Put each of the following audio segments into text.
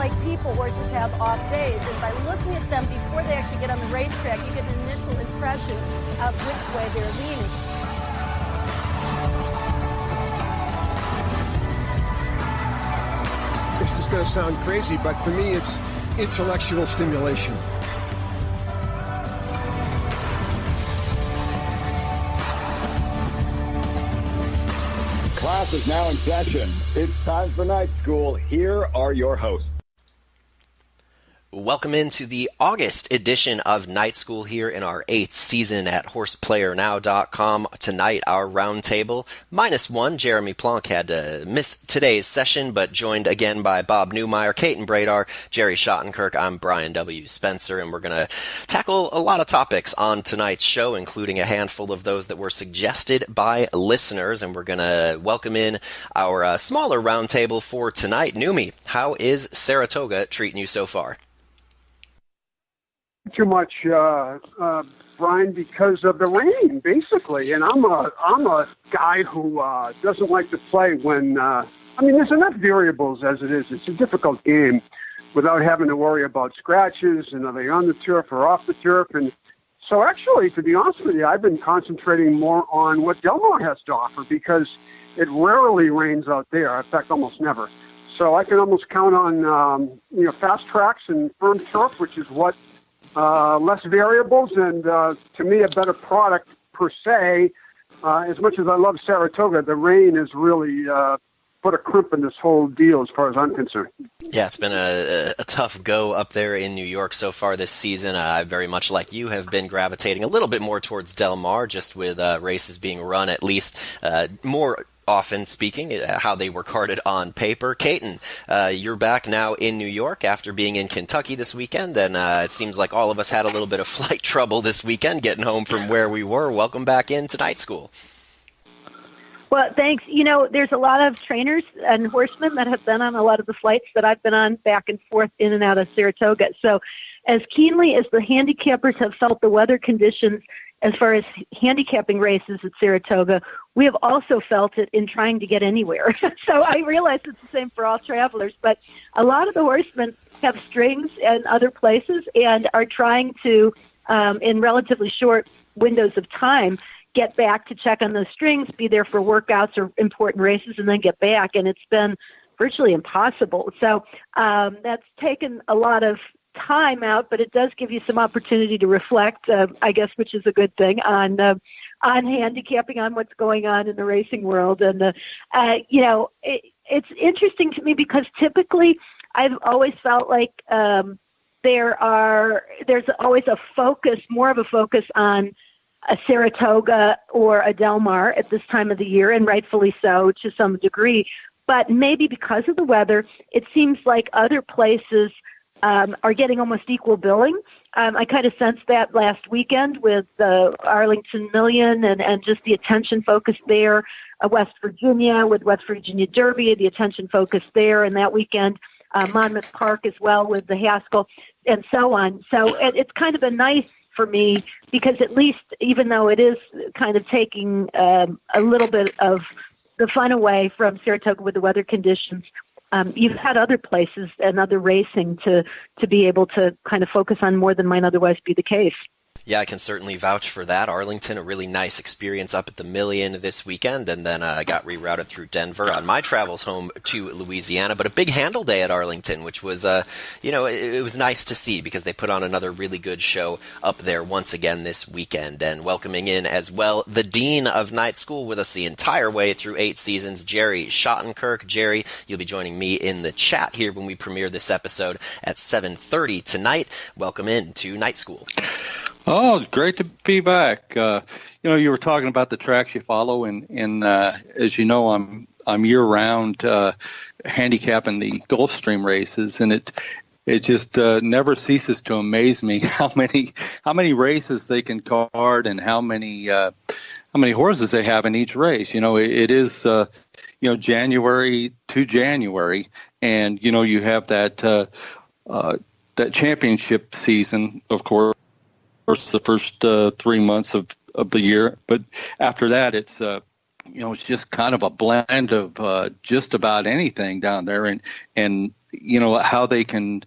like people, horses have off days, and by looking at them before they actually get on the racetrack, you get an initial impression of which way they're leaning. This is going to sound crazy, but for me, it's intellectual stimulation. Class is now in session. It's time for night school. Here are your hosts. Welcome into the August edition of Night School here in our 8th season at horseplayernow.com. Tonight, our roundtable, -1. Jeremy Plonk had to miss today's session, but joined again by Bob Neumeier, Caton Bredar, Jerry Shottenkirk. I'm Brian W. Spencer, and we're going to tackle a lot of topics on tonight's show, including a handful of those that were suggested by listeners, and we're going to welcome in our smaller roundtable for tonight. Neumeier, how is Saratoga treating you so far? Too much, Brian, because of the rain, basically. And I'm a guy who doesn't like to play when. There's enough variables as it is. It's a difficult game without having to worry about scratches and are they on the turf or off the turf. And so, actually, to be honest with you, I've been concentrating more on what Del Mar has to offer because it rarely rains out there. In fact, almost never. So I can almost count on fast tracks and firm turf, which is what. Less variables and, to me, a better product per se. As much as I love Saratoga, the rain has really put a crimp in this whole deal as far as I'm concerned. Yeah, it's been a tough go up there in New York so far this season. I very much like you have been gravitating a little bit more towards Del Mar, just with races being run at least more often speaking, how they were carded on paper. Caton, you're back now in New York after being in Kentucky this weekend, and it seems like all of us had a little bit of flight trouble this weekend getting home from where we were. Welcome back into night school. Well, thanks. There's a lot of trainers and horsemen that have been on a lot of the flights that I've been on back and forth in and out of Saratoga. So as keenly as the handicappers have felt the weather conditions as far as handicapping races at Saratoga, we have also felt it in trying to get anywhere. So I realize it's the same for all travelers, but a lot of the horsemen have strings in other places and are trying to, in relatively short windows of time, get back to check on those strings, be there for workouts or important races, and then get back. And it's been virtually impossible. So that's taken a lot of time out, but it does give you some opportunity to reflect, I guess, which is a good thing, on handicapping, on what's going on in the racing world. And, it's interesting to me because typically I've always felt like there's always more of a focus on a Saratoga or a Del Mar at this time of the year, and rightfully so to some degree. But maybe because of the weather, it seems like other places are getting almost equal billing. I kind of sensed that last weekend with the Arlington Million and just the attention focus there. West Virginia with West Virginia Derby, the attention focus there, and that weekend Monmouth Park as well with the Haskell and so on. So it's kind of been nice for me because at least, even though it is kind of taking a little bit of the fun away from Saratoga with the weather conditions, you've had other places and other racing to be able to kind of focus on more than might otherwise be the case. Yeah, I can certainly vouch for that. Arlington, a really nice experience up at the Million this weekend, and then I got rerouted through Denver on my travels home to Louisiana. But a big handle day at Arlington, which was, it was nice to see because they put on another really good show up there once again this weekend. And welcoming in as well the Dean of Night School with us the entire way through 8 seasons, Jerry Shottenkirk. Jerry, you'll be joining me in the chat here when we premiere this episode at 7:30 tonight. Welcome in to Night School. Oh, great to be back. You were talking about the tracks you follow, and as you know, I'm year-round handicapping the Gulfstream races, and it just never ceases to amaze me how many races they can card and how many horses they have in each race. It is January to January, and you have that championship season, of course, the first 3 months of the year, but after that it's it's just kind of a blend of just about anything down there, and how they can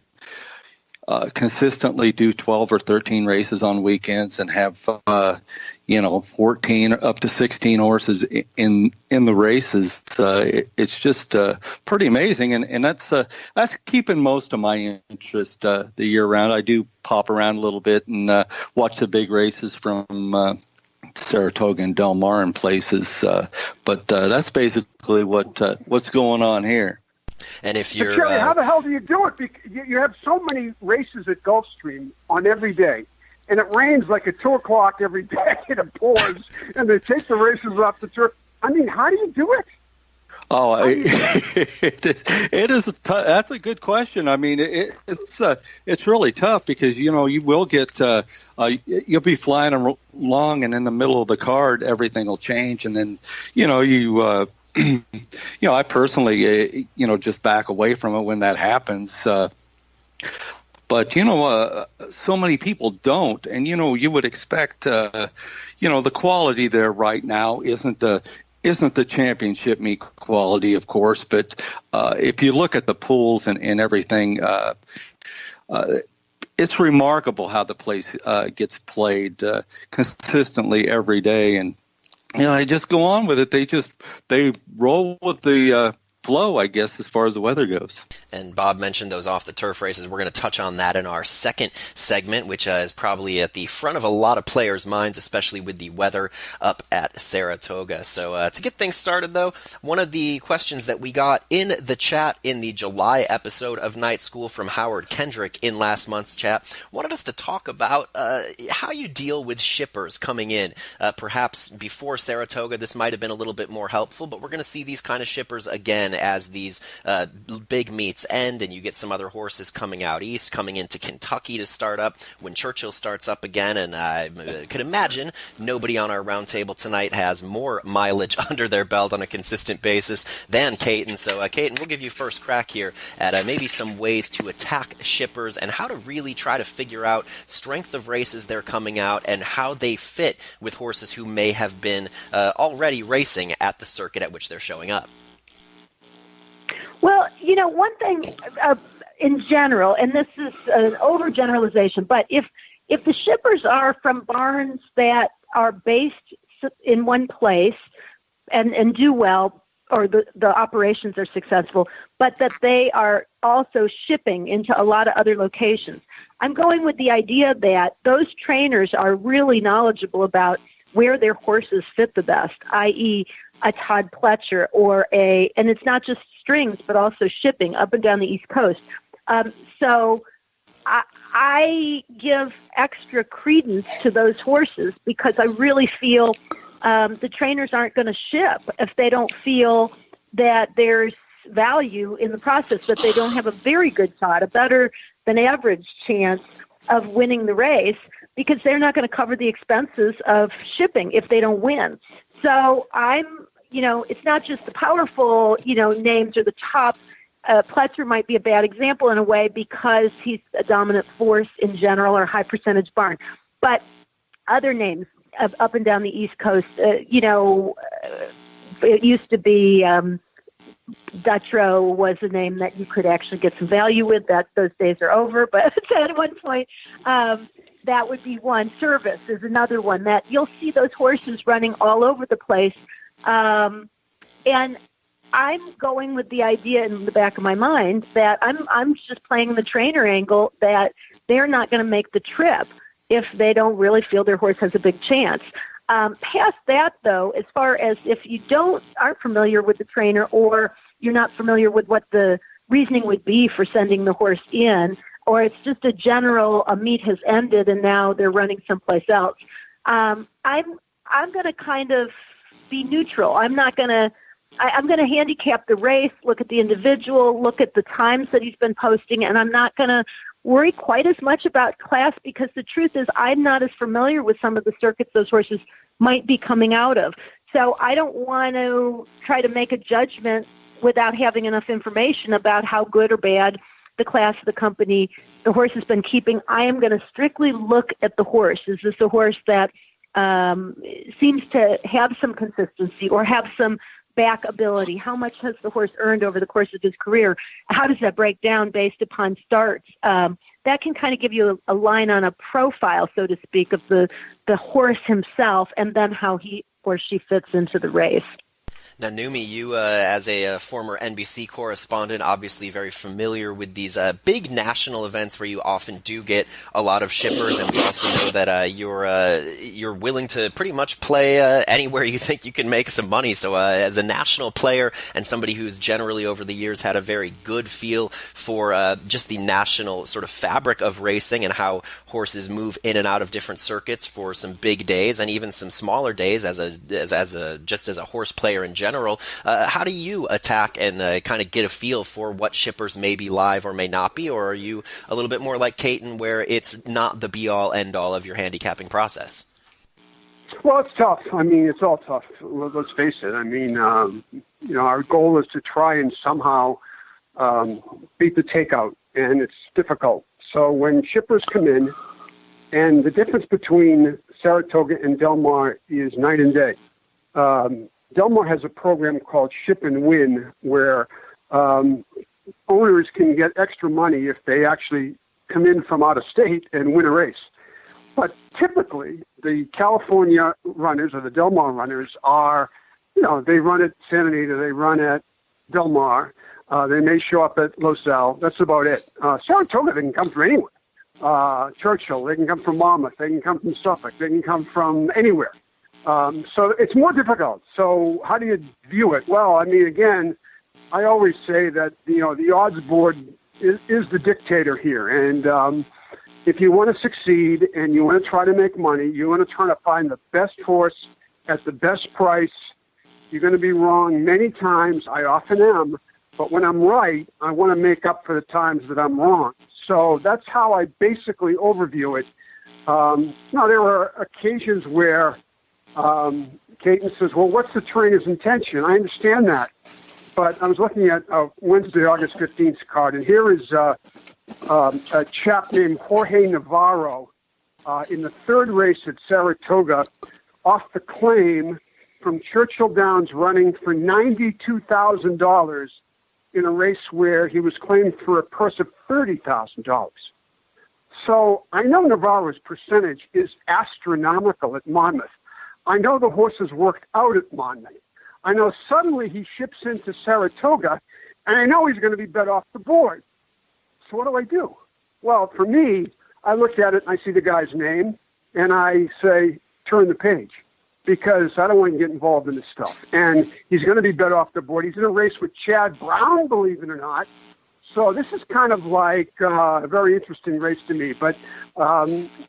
consistently do 12 or 13 races on weekends and have 14 up to 16 horses in the races. It's just pretty amazing, and that's keeping most of my interest the year round. I do pop around a little bit and watch the big races from Saratoga and Del Mar and places, but that's basically what's going on here. And if you're, Jerry, how the hell do you do it? You have so many races at Gulfstream on every day, and it rains like at 2:00 every day, and it pours, and they take the races off the turf. I mean, how do you do it? Oh, it is. That's a good question. I mean, it's really tough because you will get you'll be flying along, and in the middle of the card, everything will change, and then you. I personally, just back away from it when that happens. But so many people don't, and you would expect, the quality there right now isn't the championship meet quality, of course. But if you look at the pools and everything, it's remarkable how the place gets played consistently every day, and they just go on with it. They roll with the flow, I guess, as far as the weather goes. And Bob mentioned those off-the-turf races. We're going to touch on that in our second segment, which is probably at the front of a lot of players' minds, especially with the weather up at Saratoga. So to get things started, though, one of the questions that we got in the chat in the July episode of Night School from Howard Kendrick in last month's chat wanted us to talk about how you deal with shippers coming in. Perhaps before Saratoga, this might have been a little bit more helpful, but we're going to see these kind of shippers again as these big meets end, and you get some other horses coming out east, coming into Kentucky to start up when Churchill starts up again. And I could imagine nobody on our roundtable tonight has more mileage under their belt on a consistent basis than Caton. So Caton, we'll give you first crack here at maybe some ways to attack shippers and how to really try to figure out strength of races they're coming out and how they fit with horses who may have been already racing at the circuit at which they're showing up. Well, one thing in general, and this is an overgeneralization, but if the shippers are from barns that are based in one place and do well, or the operations are successful, but that they are also shipping into a lot of other locations, I'm going with the idea that those trainers are really knowledgeable about where their horses fit the best, i.e. a Todd Pletcher and it's not just strings, but also shipping up and down the East Coast. So I give extra credence to those horses because I really feel the trainers aren't going to ship if they don't feel that there's value in the process, that they don't have a very good shot, a better than average chance of winning the race, because they're not going to cover the expenses of shipping if they don't win. So it's not just the powerful, names or the top. Pletcher might be a bad example in a way because he's a dominant force in general or high percentage barn. But other names up and down the East Coast, it used to be Dutro was a name that you could actually get some value with. That those days are over. But at one point, that would be one. Service is another one that you'll see those horses running all over the place. And I'm going with the idea in the back of my mind that I'm just playing the trainer angle that they're not going to make the trip if they don't really feel their horse has a big chance. Past that, though, as far as if you aren't familiar with the trainer or you're not familiar with what the reasoning would be for sending the horse in, or it's just a meet has ended and now they're running someplace else, I'm going to kind of be neutral. I'm going to handicap the race, look at the individual, look at the times that he's been posting, and I'm not going to worry quite as much about class because the truth is I'm not as familiar with some of the circuits those horses might be coming out of. So I don't want to try to make a judgment without having enough information about how good or bad the class of the company the horse has been keeping. I am going to strictly look at the horse. Is this a horse that seems to have some consistency or have some back ability. How much has the horse earned over the course of his career? How does that break down based upon starts? That can kind of give you a line on a profile, so to speak, of the horse himself, and then how he or she fits into the race. Now, Neumeier, you as a former NBC correspondent, obviously very familiar with these big national events where you often do get a lot of shippers, and we also know that you're willing to pretty much play anywhere you think you can make some money. So as a national player and somebody who's generally over the years had a very good feel for just the national sort of fabric of racing and how horses move in and out of different circuits for some big days and even some smaller days as a horse player in general, how do you attack and kind of get a feel for what shippers may be live or may not be, or are you a little bit more like Caton where it's not the be-all, end-all of your handicapping process? Well, it's tough. I mean, it's all tough. Let's face it. I mean, our goal is to try and somehow beat the takeout, and it's difficult. So when shippers come in, and the difference between Saratoga and Del Mar is night and day. Del Mar has a program called Ship and Win where owners can get extra money if they actually come in from out of state and win a race. But typically, the California runners or the Del Mar runners are, they run at Santa Anita, they run at Del Mar, they may show up at Los Al. That's about it. Saratoga, they can come from anywhere. Churchill, they can come from Monmouth, they can come from Suffolk, they can come from anywhere. So it's more difficult. So how do you view it? Well, I mean, again, I always say that, the odds board is the dictator here. And if you want to succeed and you want to try to make money, you want to try to find the best horse at the best price. You're going to be wrong many times. I often am. But when I'm right, I want to make up for the times that I'm wrong. So that's how I basically overview it. Now, there are occasions where Caton says, well, what's the trainer's intention? I understand that. But I was looking at Wednesday, August 15th card, and here is a chap named Jorge Navarro in the third race at Saratoga off the claim from Churchill Downs running for $92,000 in a race where he was claimed for a purse of $30,000. So I know Navarro's percentage is astronomical at Monmouth. I know the horse has worked out at Monmouth. I know suddenly he ships into Saratoga, and I know he's going to be bet off the board. So what do I do? Well, for me, I look at it and I see the guy's name, and I say, turn the page, because I don't want to get involved in this stuff. And he's going to be bet off the board. He's in a race with Chad Brown, believe it or not. So this is kind of like a very interesting race to me. But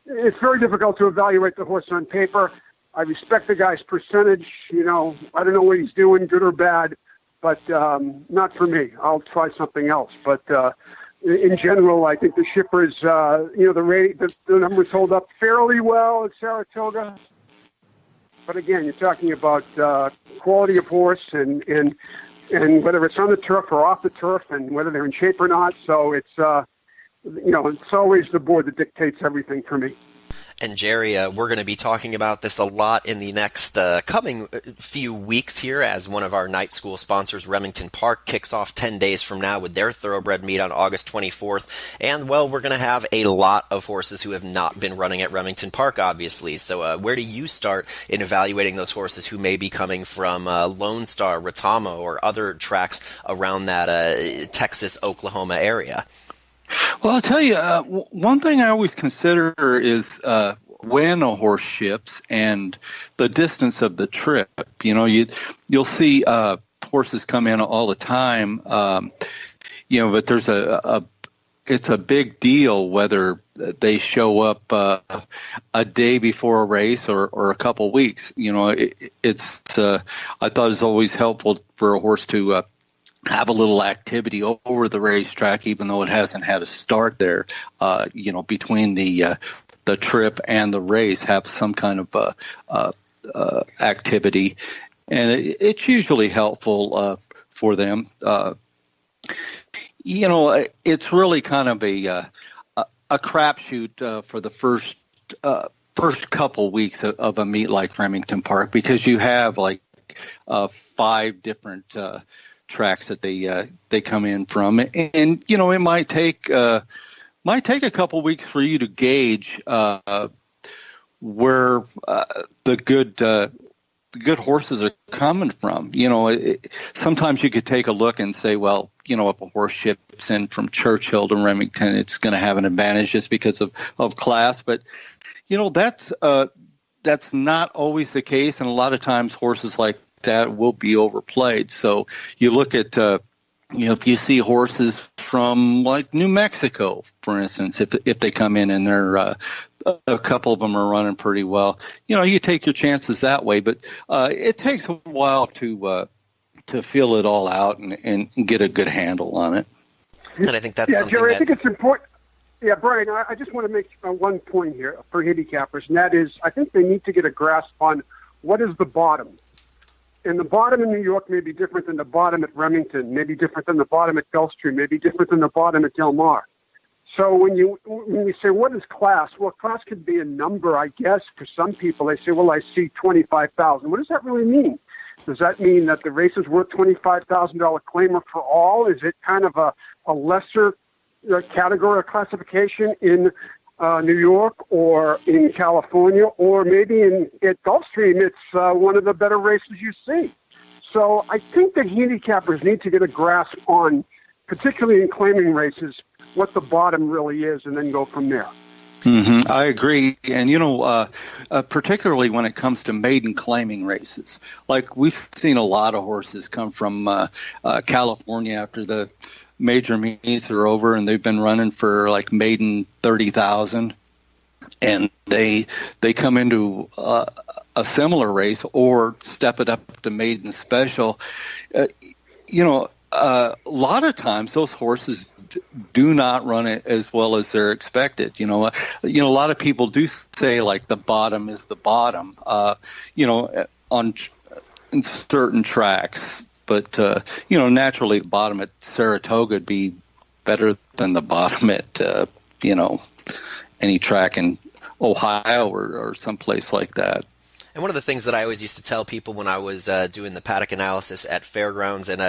it's very difficult to evaluate the horse on paper. I respect the guy's percentage. I don't know what he's doing, good or bad, but not for me. I'll try something else. But in general, I think the shippers, the numbers hold up fairly well at Saratoga. But again, you're talking about quality of horse and whether it's on the turf or off the turf and whether they're in shape or not. So it's, it's always the board that dictates everything for me. And Jerry, we're going to be talking about this a lot in the next coming few weeks here as one of our night school sponsors, Remington Park, kicks off 10 days from now with their thoroughbred meet on August 24th. And, well, we're going to have a lot of horses who have not been running at Remington Park, obviously. So where do you start in evaluating those horses who may be coming from Lone Star, Retama, or other tracks around that Texas-Oklahoma area? Well, I'll tell you, one thing I always consider is when a horse ships and the distance of the trip. You'll see horses come in all the time, but there's it's a big deal whether they show up a day before a race or a couple weeks. I thought it was always helpful for a horse to have a little activity over the racetrack, even though it hasn't had a start there, between the trip and the race, have some kind of activity. And it's usually helpful for them. It's really kind of a crapshoot for the first first couple weeks of a meet like Remington Park, because you have like 5 different tracks that they come in from, and it might take a couple weeks for you to gauge where the good horses are coming from. Sometimes you could take a look and say, well, if a horse ships in from Churchill to Remington, it's going to have an advantage just because of class. But that's not always the case, and a lot of times horses like that will be overplayed. So you look at if you see horses from like New Mexico, for instance, if they come in and they're a couple of them are running pretty well, you take your chances that way. But it takes a while to feel it all out and get a good handle on it. And I think that's something Jerry, I think it's important. Yeah, Brian, I just want to make one point here for handicappers, and that is I think they need to get a grasp on what is the bottom. And the bottom in New York may be different than the bottom at Remington, maybe different than the bottom at Gulfstream, maybe different than the bottom at Del Mar. So when you say, what is class? Well, class could be a number, I guess, for some people. They say, well, I see 25,000. What does that really mean? Does that mean that the race is worth $25,000 claimer for all? Is it kind of a lesser category or classification in New York or in California, or maybe at Gulfstream, it's one of the better races you see. So I think that handicappers need to get a grasp on, particularly in claiming races, what the bottom really is, and then go from there. Mm-hmm. I agree. And, particularly when it comes to maiden claiming races, like we've seen a lot of horses come from California after the major meets are over, and they've been running for like maiden 30,000, and they come into a similar race or step it up to maiden special. A lot of times those horses do not run it as well as they're expected. A lot of people do say like the bottom is the bottom, in certain tracks. But, naturally the bottom at Saratoga would be better than the bottom at, any track in Ohio or someplace like that. And one of the things that I always used to tell people when I was doing the paddock analysis at fairgrounds, and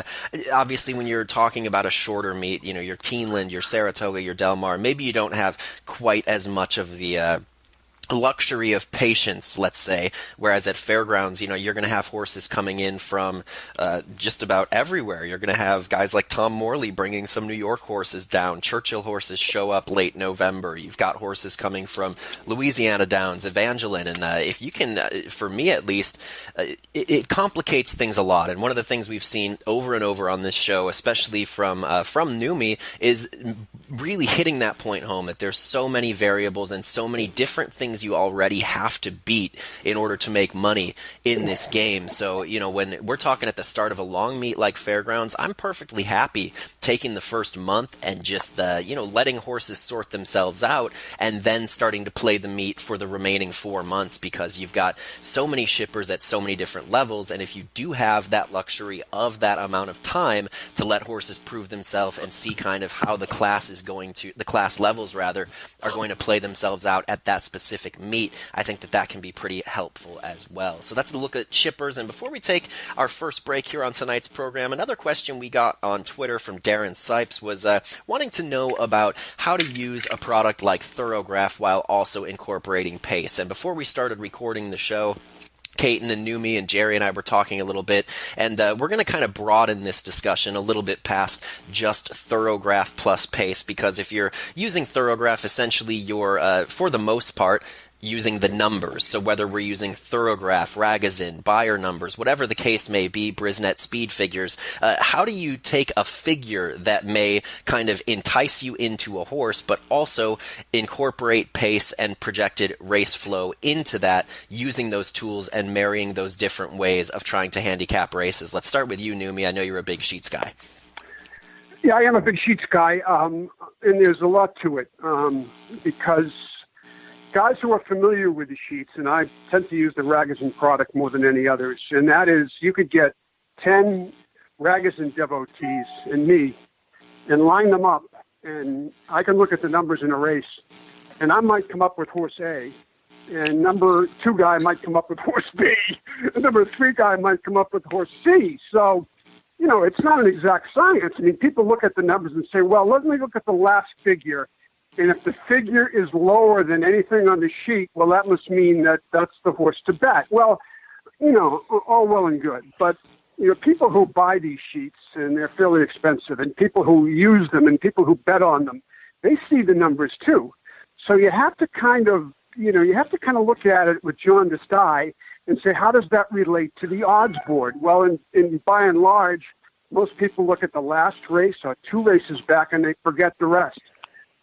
obviously when you're talking about a shorter meet, your Keeneland, your Saratoga, your Del Mar, maybe you don't have quite as much of the luxury of patience, let's say, whereas at fairgrounds, you're going to have horses coming in from just about everywhere. You're going to have guys like Tom Morley bringing some New York horses down. Churchill horses show up late November. You've got horses coming from Louisiana Downs, Evangeline, and if you can, for me at least, it complicates things a lot. And one of the things we've seen over and over on this show, especially from Neumeier, is really hitting that point home that there's so many variables and so many different things you already have to beat in order to make money in this game. So, when we're talking at the start of a long meet like fairgrounds, I'm perfectly happy taking the first month and just, letting horses sort themselves out and then starting to play the meet for the remaining 4 months, because you've got so many shippers at so many different levels. And if you do have that luxury of that amount of time to let horses prove themselves and see kind of how the class levels are going to play themselves out at that specific meet, I think that can be pretty helpful as well. So that's the look at shippers. And before we take our first break here on tonight's program, another question we got on Twitter from Darren Sipes was wanting to know about how to use a product like Thorograph while also incorporating pace. And before we started recording the show, Caton and Neumeier and Jerry and I were talking a little bit, and we're going to kind of broaden this discussion a little bit past just Thorograph plus pace, because if you're using Thorograph, essentially you're, for the most part, using the numbers. So whether we're using Thorograph, Ragozin, Beyer numbers, whatever the case may be, Brisnet speed figures, how do you take a figure that may kind of entice you into a horse, but also incorporate pace and projected race flow into that, using those tools and marrying those different ways of trying to handicap races? Let's start with you, Neumeier. I know you're a big sheets guy. Yeah, I am a big sheets guy, and there's a lot to it, because guys who are familiar with the sheets, and I tend to use the Ragozin product more than any others, and that is you could get 10 Ragozin devotees and me and line them up, and I can look at the numbers in a race, and I might come up with horse A, and number 2 guy might come up with horse B, and number 3 guy might come up with horse C. So, it's not an exact science. I mean, people look at the numbers and say, well, let me look at the last figure, and if the figure is lower than anything on the sheet, well, that must mean that that's the horse to bet. Well, all well and good, but people who buy these sheets, and they're fairly expensive, and people who use them and people who bet on them, they see the numbers too. So you have to kind of look at it with jaundiced eye and say, how does that relate to the odds board? Well, in by and large, most people look at the last race or 2 races back and they forget the rest.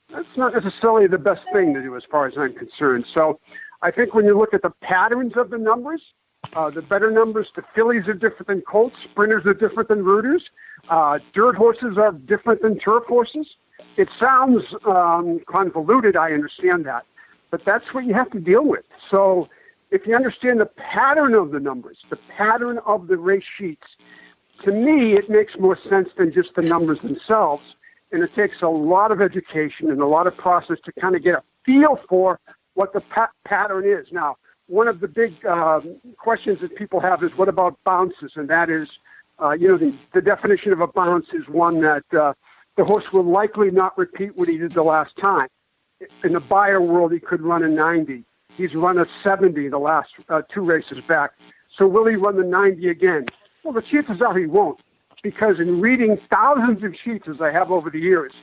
That's not necessarily the best thing to do as far as I'm concerned. So I think when you look at the patterns of the numbers, the better numbers, the fillies are different than colts, sprinters are different than rooters, dirt horses are different than turf horses. It sounds convoluted, I understand that, but that's what you have to deal with. So if you understand the pattern of the numbers, the pattern of the race sheets, to me it makes more sense than just the numbers themselves, and it takes a lot of education and a lot of process to kind of get a feel for what the pattern is. Now, one of the big questions that people have is, what about bounces? And that is, the definition of a bounce is one that the horse will likely not repeat what he did the last time. In the buyer world, he could run a 90. He's run a 70 the last 2 races back. So will he run the 90 again? Well, the chances are he won't, because in reading thousands of sheets, as I have over the years,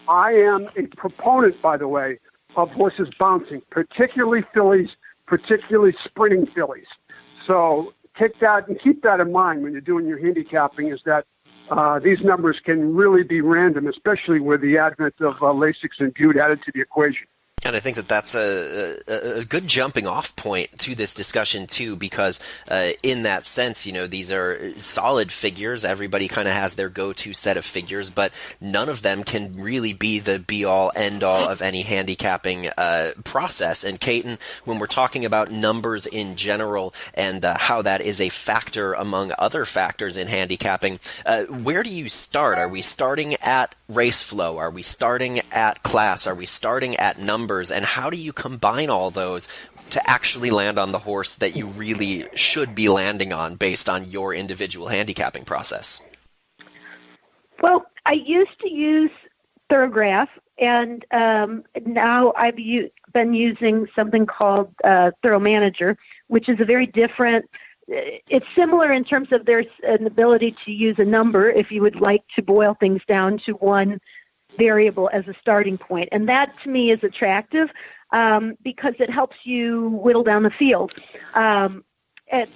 I am a proponent, by the way, of horses bouncing, particularly fillies, particularly sprinting fillies. So take that and keep that in mind when you're doing your handicapping, is that these numbers can really be random, especially with the advent of Lasix and Butte added to the equation. And I think that that's a good jumping off point to this discussion too, because in that sense, these are solid figures. Everybody kind of has their go-to set of figures, but none of them can really be the be-all, end-all of any handicapping process. And Caton, when we're talking about numbers in general and how that is a factor among other factors in handicapping, where do you start? Are we starting at race flow? Are we starting at class? Are we starting at numbers? And how do you combine all those to actually land on the horse that you really should be landing on based on your individual handicapping process? Well, I used to use Thorograph, and now I've been using something called Thorough Manager, which is a very different. It's similar in terms of there's an ability to use a number if you would like to boil things down to one variable as a starting point. And that to me is attractive because it helps you whittle down the field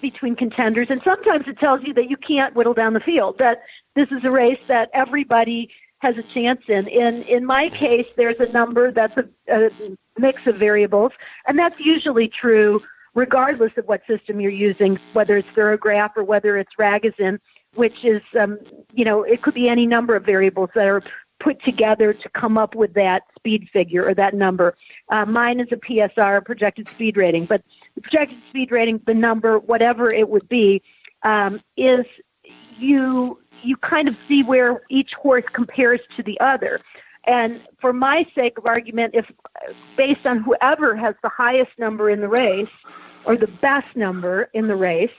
between contenders. And sometimes it tells you that you can't whittle down the field, that this is a race that everybody has a chance in. In my case, there's a number that's a mix of variables, and that's usually true regardless of what system you're using, whether it's Thorograph or whether it's Ragozin, which is, it could be any number of variables that are put together to come up with that speed figure or that number. Mine is a PSR, projected speed rating, but the projected speed rating, the number, whatever it would be, is you kind of see where each horse compares to the other. And for my sake of argument, if based on whoever has the highest number in the race or the best number in the race,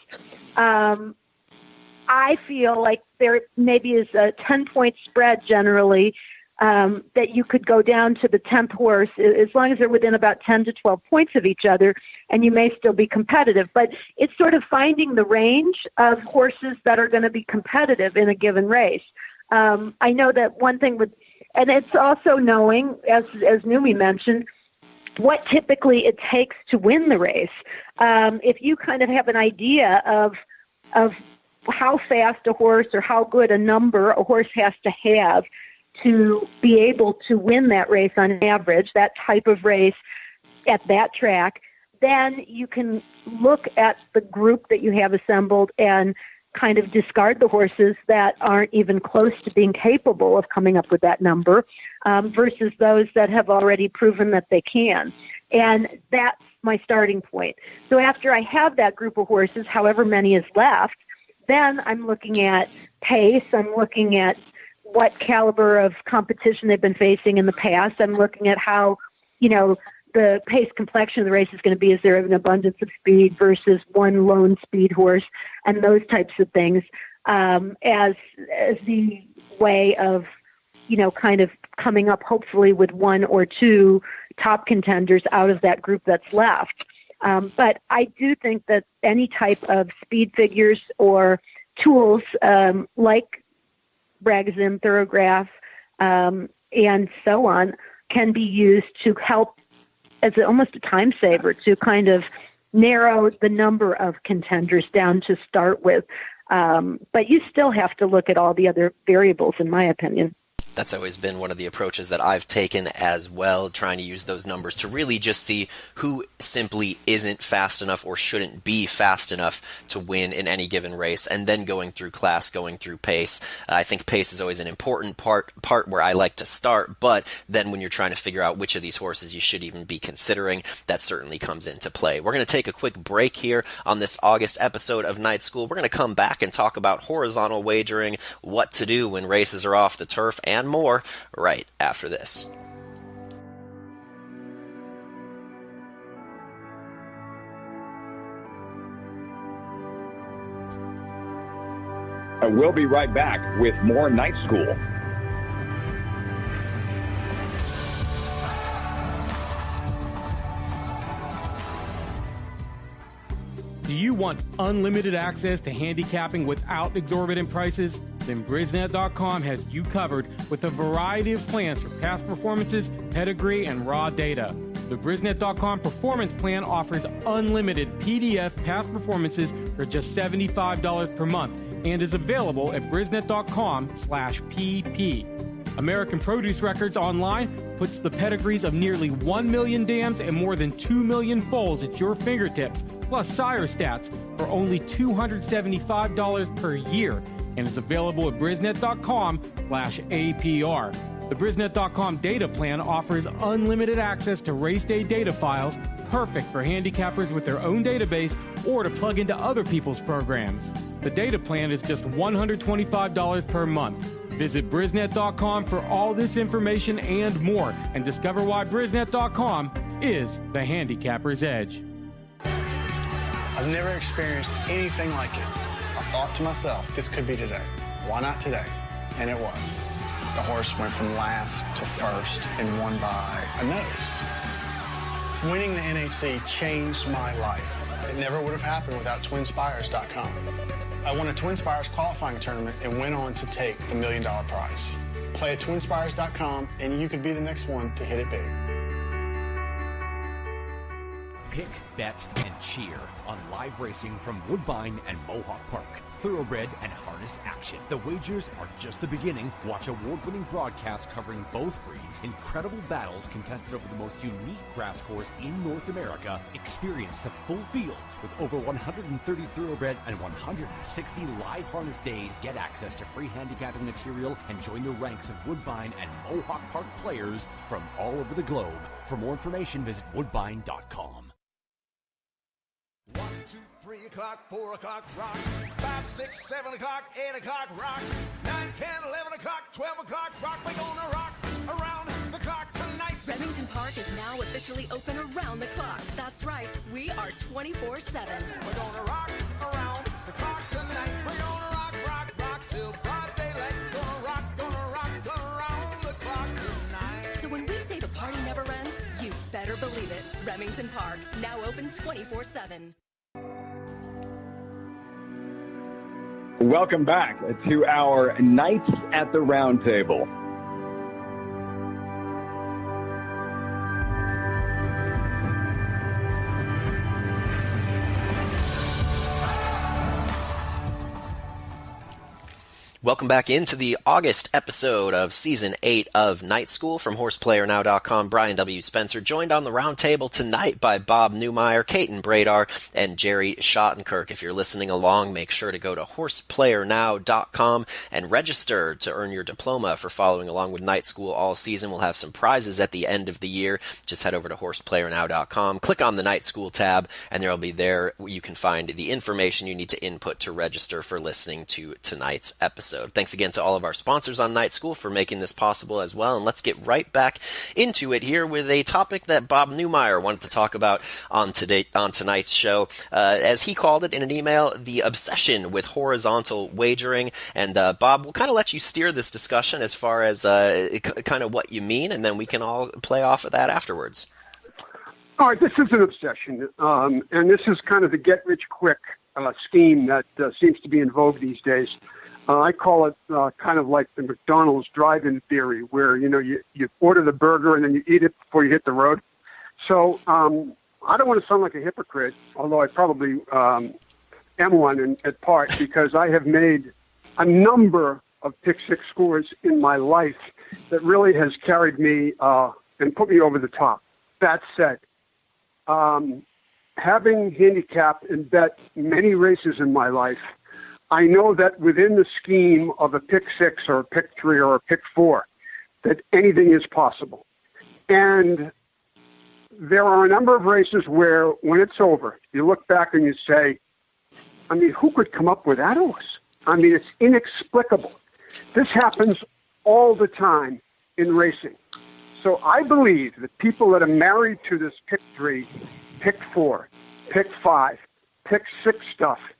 I feel like there maybe is a 10-point spread generally that you could go down to the 10th horse as long as they're within about 10 to 12 points of each other, and you may still be competitive. But it's sort of finding the range of horses that are going to be competitive in a given race. I know that one thing and it's also knowing, as Neumeier mentioned, what typically it takes to win the race. If you kind of have an idea of how fast a horse or how good a number a horse has to have to be able to win that race on average, that type of race at that track, then you can look at the group that you have assembled and kind of discard the horses that aren't even close to being capable of coming up with that number versus those that have already proven that they can. And that's my starting point. So after I have that group of horses, however many is left, then I'm looking at pace. I'm looking at what caliber of competition they've been facing in the past. I'm looking at how, the pace complexion of the race is going to be. Is there an abundance of speed versus one lone speed horse, and those types of things as the way of, kind of coming up hopefully with one or two top contenders out of that group that's left. But I do think that any type of speed figures or tools like Bragazim, Thorograph, and so on can be used to help as almost a time saver to kind of narrow the number of contenders down to start with. But you still have to look at all the other variables, in my opinion. That's always been one of the approaches that I've taken as well, trying to use those numbers to really just see who simply isn't fast enough or shouldn't be fast enough to win in any given race, and then going through class, going through pace. I think pace is always an important part where I like to start, but then when you're trying to figure out which of these horses you should even be considering, that certainly comes into play. We're going to take a quick break here on this August episode of Night School. We're going to come back and talk about horizontal wagering, what to do when races are off the turf, and more right after this. And we'll be right back with more Night School. Do you want unlimited access to handicapping without exorbitant prices? Then Brisnet.com has you covered with a variety of plans for past performances, pedigree, and raw data. The Brisnet.com Performance Plan offers unlimited PDF past performances for just $75 per month and is available at Brisnet.com/PP. American Produce Records Online puts the pedigrees of nearly 1 million dams and more than 2 million foals at your fingertips, plus sire stats for only $275 per year, and is available at Brisnet.com/APR. The Brisnet.com data plan offers unlimited access to race day data files, perfect for handicappers with their own database or to plug into other people's programs. The data plan is just $125 per month. Visit Brisnet.com for all this information and more, and discover why Brisnet.com is the handicapper's edge. I've never experienced anything like it. I thought to myself, this could be today. Why not today? And it was. The horse went from last to first and won by a nose. Winning the NHC changed my life. It never would have happened without TwinSpires.com. I won a TwinSpires qualifying tournament and went on to take the $1 million prize. Play at TwinSpires.com and you could be the next one to hit it big. Pick, bet, and cheer on live racing from Woodbine and Mohawk Park. Thoroughbred and harness action. The wagers are just the beginning. Watch award-winning broadcasts covering both breeds, incredible battles contested over the most unique grass course in North America. Experience the full fields with over 130 thoroughbred and 160 live harness days. Get access to free handicapping material and join the ranks of Woodbine and Mohawk Park players from all over the globe. For more information, visit woodbine.com. 1, 2, 3 o'clock, 4 o'clock, rock. 5, 6, 7 o'clock, 8 o'clock, rock. 9, 10, 11 o'clock, 12 o'clock, rock. We're gonna rock around the clock tonight. Remington Park is now officially open around the clock. That's right, we are 24/7. We're gonna rock around the clock tonight. We're gonna rock, rock, rock till broad daylight. Gonna rock around the clock tonight. So when we say the party never ends, you better believe it. Remington Park, now open 24/7. Welcome back to our Nights at the Round Table. Welcome back into the August episode of Season 8 of Night School from HorsePlayerNow.com. Brian W. Spencer, joined on the round table tonight by Bob Neumeier, Caton Bredar, and Jerry Shottenkirk. If you're listening along, make sure to go to HorsePlayerNow.com and register to earn your diploma for following along with Night School all season. We'll have some prizes at the end of the year. Just head over to HorsePlayerNow.com, click on the Night School tab, and there'll be there you can find the information you need to input to register for listening to tonight's episode. episode. Thanks again to all of our sponsors on Night School for making this possible as well. And let's get right back into it here with a topic that Bob Neumeier wanted to talk about on tonight's show. As he called it in an email, the obsession with horizontal wagering. And Bob, we'll kind of let you steer this discussion as far as kind of what you mean, and then we can all play off of that afterwards. All right, this is an obsession, and this is kind of the get-rich-quick scheme that seems to be in vogue these days. I call it kind of like the McDonald's drive-in theory, where you order the burger and then you eat it before you hit the road. So I don't want to sound like a hypocrite, although I probably am one at part, because I have made a number of pick-six scores in my life that really has carried me and put me over the top. That said, having handicapped and bet many races in my life, I know that within the scheme of a pick six or a pick three or a pick four, that anything is possible. And there are a number of races where, when it's over, you look back and you say, I mean, who could come up with that horse? I mean, it's inexplicable. This happens all the time in racing. So I believe that people that are married to this pick three, pick four, pick five, pick six stuff,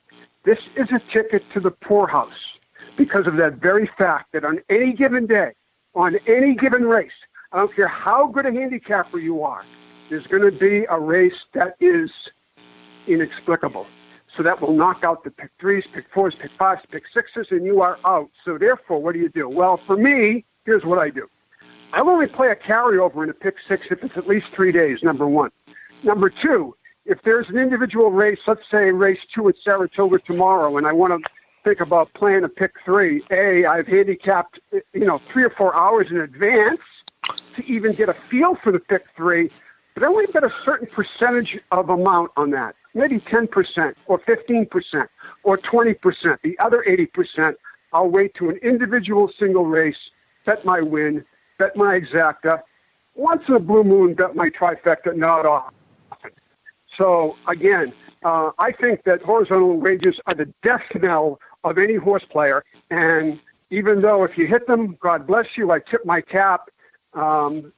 this is a ticket to the poorhouse because of that very fact that on any given day, on any given race, I don't care how good a handicapper you are, there's going to be a race that is inexplicable. So that will knock out the pick threes, pick fours, pick fives, pick sixes, and you are out. So therefore, what do? Well, for me, here's what I do. I'll only play a carryover in a pick six if it's at least 3 days, number one. Number two, if there's an individual race, let's say race 2 at Saratoga tomorrow, and I want to think about playing a pick three, I've handicapped, 3 or 4 hours in advance to even get a feel for the pick three, but I only bet a certain percentage of amount on that, maybe 10% or 15% or 20%. The other 80%, I'll wait to an individual single race, bet my win, bet my exacta, once in a blue moon, bet my trifecta, not often. So, again, I think that horizontal wagers are the death knell of any horse player. And even though if you hit them, God bless you, I tip my cap. I'm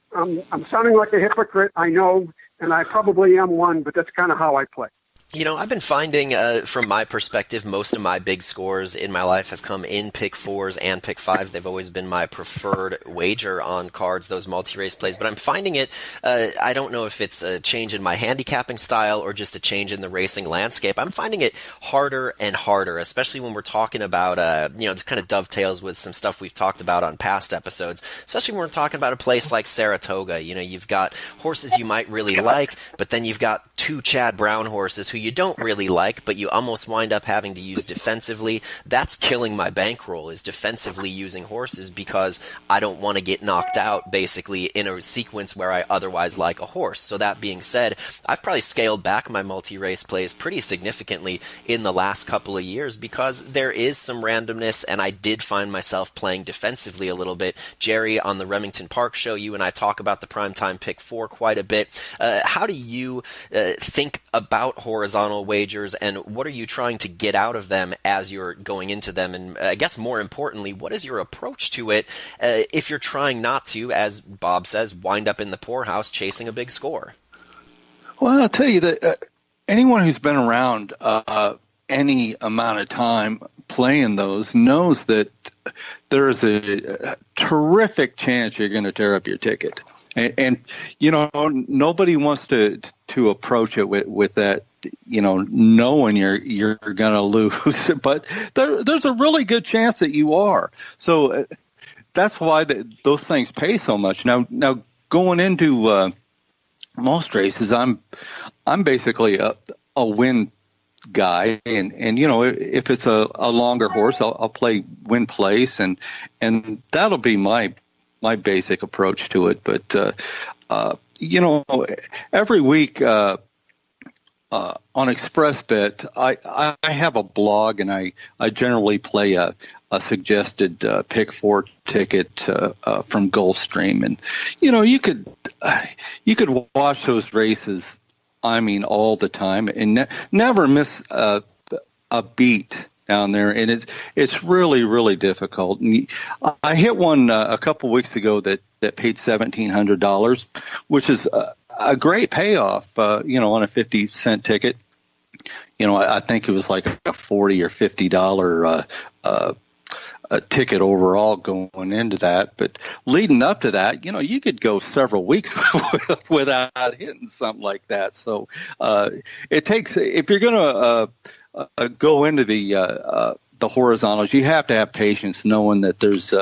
sounding like a hypocrite, I know, and I probably am one, but that's kind of how I play. I've been finding, from my perspective, most of my big scores in my life have come in pick fours and pick fives. They've always been my preferred wager on cards, those multi-race plays. But I'm finding it, I don't know if it's a change in my handicapping style or just a change in the racing landscape. I'm finding it harder and harder, especially when we're talking about, this kind of dovetails with some stuff we've talked about on past episodes, especially when we're talking about a place like Saratoga. You've got horses you might really like, but then you've got 2 Chad Brown horses who you don't really like, but you almost wind up having to use defensively. That's killing my bankroll, is defensively using horses because I don't want to get knocked out basically in a sequence where I otherwise like a horse. So that being said, I've probably scaled back my multi-race plays pretty significantly in the last couple of years because there is some randomness, and I did find myself playing defensively a little bit. Jerry, on the Remington Park show, you and I talk about the primetime pick 4 quite a bit. How do you think about horizontal wagers, and what are you trying to get out of them as you're going into them? And I guess more importantly, what is your approach to it if you're trying not to, as Bob says, wind up in the poorhouse chasing a big score? Well, I'll tell you that anyone who's been around any amount of time playing those knows that there's a terrific chance you're going to tear up your ticket. And nobody wants to approach it with that, knowing you're going to lose. But there's a really good chance that you are. So that's why those things pay so much. Now going into most races, I'm basically a win guy, and if it's a longer horse, I'll play win place, and that'll be my basic approach to it. But every week on Express Bet, I have a blog, and I generally play a suggested pick 4 ticket from Gulfstream, and you could watch those races, I mean, all the time, and never miss a beat down there, and it's really, really difficult. And I hit one a couple weeks ago that paid $1,700, which is a great payoff, on a 50-cent ticket. I think it was like a $40 or $50 a ticket overall going into that. But leading up to that, you could go several weeks without hitting something like that. So it takes, if you're going to go into the horizontals, you have to have patience, knowing that there's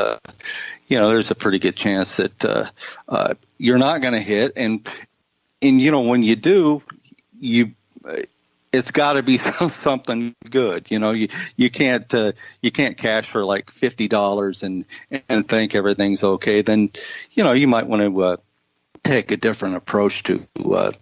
there's a pretty good chance that you're not going to hit, and when you do, it's got to be something good. You can't cash for like $50 and think everything's okay. Then you might want to take a different approach to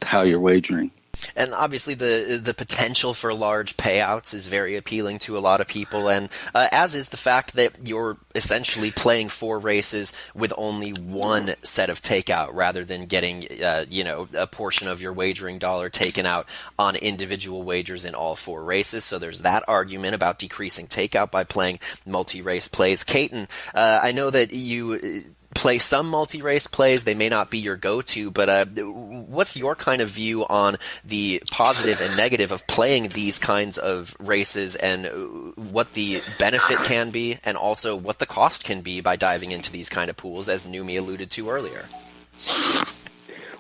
how you're wagering. And obviously the potential for large payouts is very appealing to a lot of people, and as is the fact that you're essentially playing 4 races with only one set of takeout, rather than getting a portion of your wagering dollar taken out on individual wagers in all 4 races. So there's that argument about decreasing takeout by playing multi-race plays. Caton, I know that you play some multi-race plays. They may not be your go-to, but what's your kind of view on the positive and negative of playing these kinds of races, and what the benefit can be, and also what the cost can be by diving into these kind of pools, as Neumeier alluded to earlier?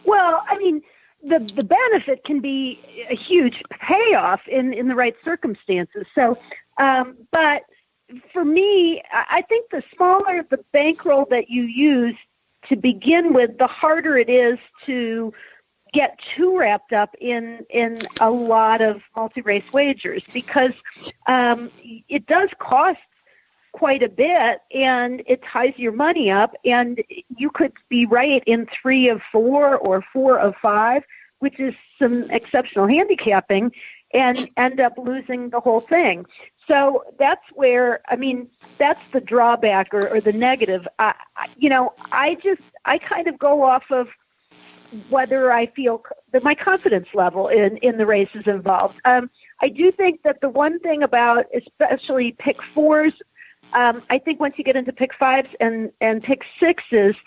Well, I mean, the benefit can be a huge payoff in the right circumstances. So, but for me, I think the smaller the bankroll that you use to begin with, the harder it is to get too wrapped up in a lot of multi-race wagers, because it does cost quite a bit, and it ties your money up, and you could be right in 3 of 4 or 4 of 5, which is some exceptional handicapping, and end up losing the whole thing. So that's where, that's the drawback or the negative. I kind of go off of whether I feel my confidence level in the races involved. I do think that the one thing about especially pick 4s, I think once you get into pick 5s and pick 6s,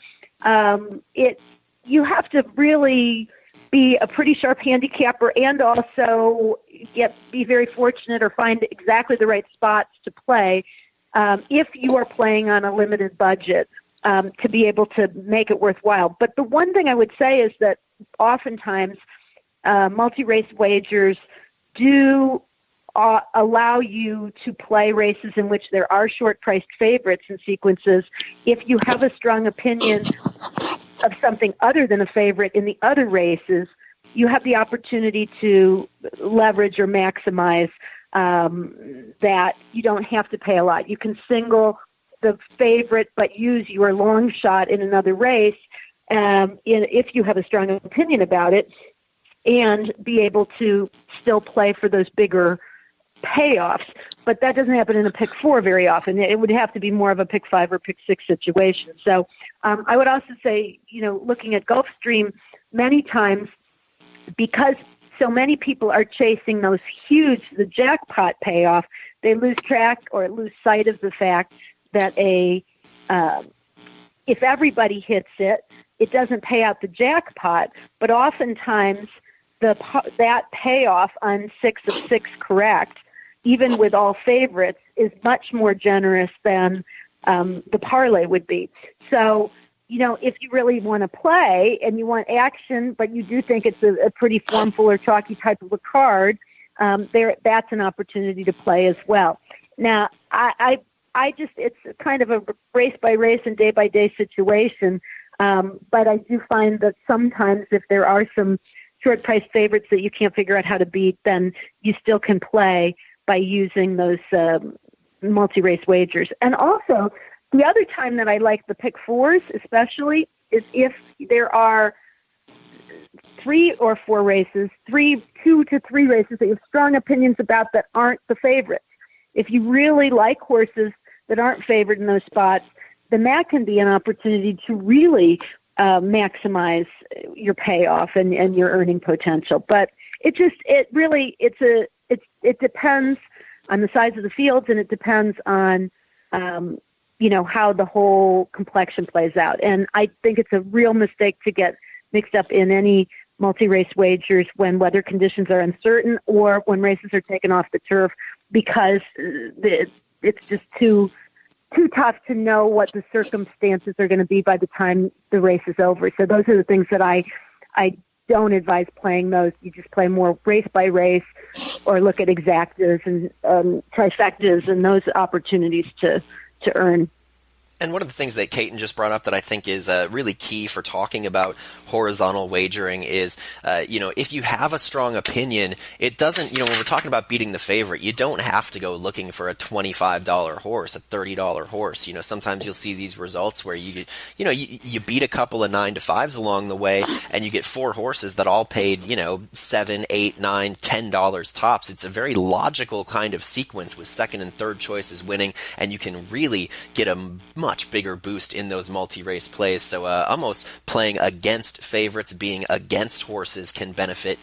you have to really be a pretty sharp handicapper, and also be very fortunate or find exactly the right spots to play if you are playing on a limited budget to be able to make it worthwhile. But the one thing I would say is that oftentimes multi-race wagers do allow you to play races in which there are short-priced favorites and sequences if you have a strong opinion of something other than a favorite in the other races. You have the opportunity to leverage or maximize that. You don't have to pay a lot. You can single the favorite but use your long shot in another race if you have a strong opinion about it, and be able to still play for those bigger payoffs. But that doesn't happen in a pick 4 very often. It would have to be more of a pick 5 or pick 6 situation. So I would also say, looking at Gulfstream, many times, because so many people are chasing those the jackpot payoff, they lose track or lose sight of the fact that if everybody hits it, it doesn't pay out the jackpot, but oftentimes that payoff on 6 of 6 correct, even with all favorites, is much more generous than the parlay would be. So, if you really want to play and you want action, but you do think it's a pretty formful or chalky type of a card, that's an opportunity to play as well. Now, it's kind of a race by race and day by day situation. But I do find that sometimes if there are some short price favorites that you can't figure out how to beat, then you still can play by using those multi-race wagers. And also, the other time that I like the pick 4s especially is if there are 3 or 4 races, 2 to 3 races that you have strong opinions about that aren't the favorites. If you really like horses that aren't favored in those spots, then that can be an opportunity to really maximize your payoff and your earning potential. But it depends on the size of the fields, and it depends on, how the whole complexion plays out. And I think it's a real mistake to get mixed up in any multi-race wagers when weather conditions are uncertain or when races are taken off the turf, because it's just too tough to know what the circumstances are going to be by the time the race is over. So those are the things that I don't advise playing those. You just play more race by race, or look at exactas and trifectas and those opportunities to earn. And one of the things that Caton just brought up that I think is really key for talking about horizontal wagering is, if you have a strong opinion, it doesn't, when we're talking about beating the favorite, you don't have to go looking for a $25 horse, a $30 horse. Sometimes you'll see these results where you beat a couple of 9 to 5s along the way, and you get 4 horses that all paid, $7, $8, $9, $10 tops. It's a very logical kind of sequence with second and third choices winning, and you can really get a much bigger boost in those multi-race plays. So almost playing against favorites, being against horses can benefit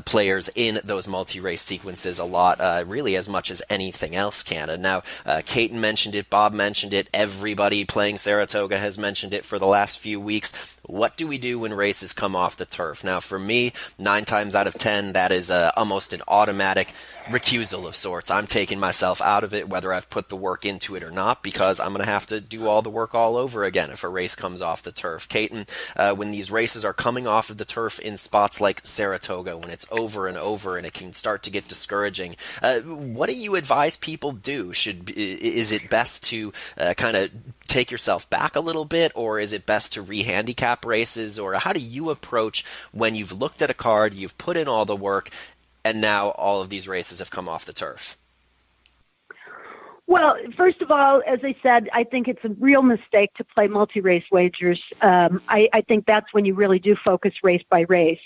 players in those multi-race sequences a lot, really as much as anything else can. And now Caton mentioned it, Bob mentioned it, everybody playing Saratoga has mentioned it for the last few weeks. What do we do when races come off the turf? Now, for me, 9 times out of 10, that is almost an automatic recusal of sorts. I'm taking myself out of it, whether I've put the work into it or not, because I'm going to have to do all the work all over again if a race comes off the turf. Caton, when these races are coming off of the turf in spots like Saratoga, when it's over and over and it can start to get discouraging, what do you advise people do? Is it best to kind of take yourself back a little bit, or is it best to re-handicap races, or how do you approach when you've looked at a card, you've put in all the work, and now all of these races have come off the turf? Well, first of all, as I said, I think it's a real mistake to play multi-race wagers. I think that's when you really do focus race by race,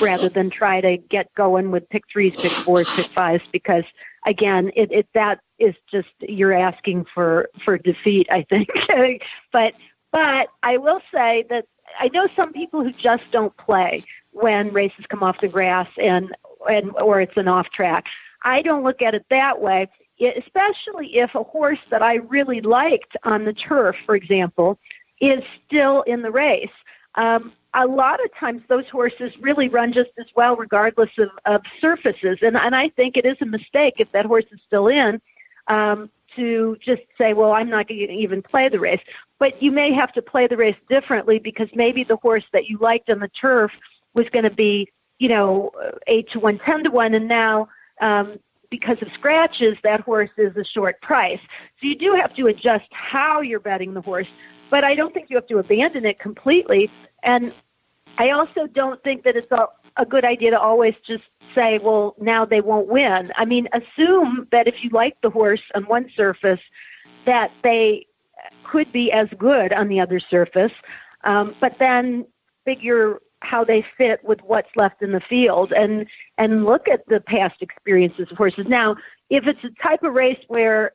rather than try to get going with pick 3s, pick 4s, pick 5s, because again, that is just, you're asking for defeat, I think. But I will say that I know some people who just don't play when races come off the grass or it's an off track. I don't look at it that way, especially if a horse that I really liked on the turf, for example, is still in the race. A lot of times those horses really run just as well regardless of surfaces. And I think it is a mistake if that horse is still in to just say, well, I'm not going to even play the race. But you may have to play the race differently, because maybe the horse that you liked on the turf was going to be, 8 to 1, 10 to 1, and now because of scratches, that horse is a short price. So you do have to adjust how you're betting the horse, but I don't think you have to abandon it completely. And I also don't think that it's a good idea to always just say, well, now they won't win. I mean, assume that if you like the horse on one surface, that they could be as good on the other surface, but then figure how they fit with what's left in the field and look at the past experiences of horses. Now, if it's a type of race where,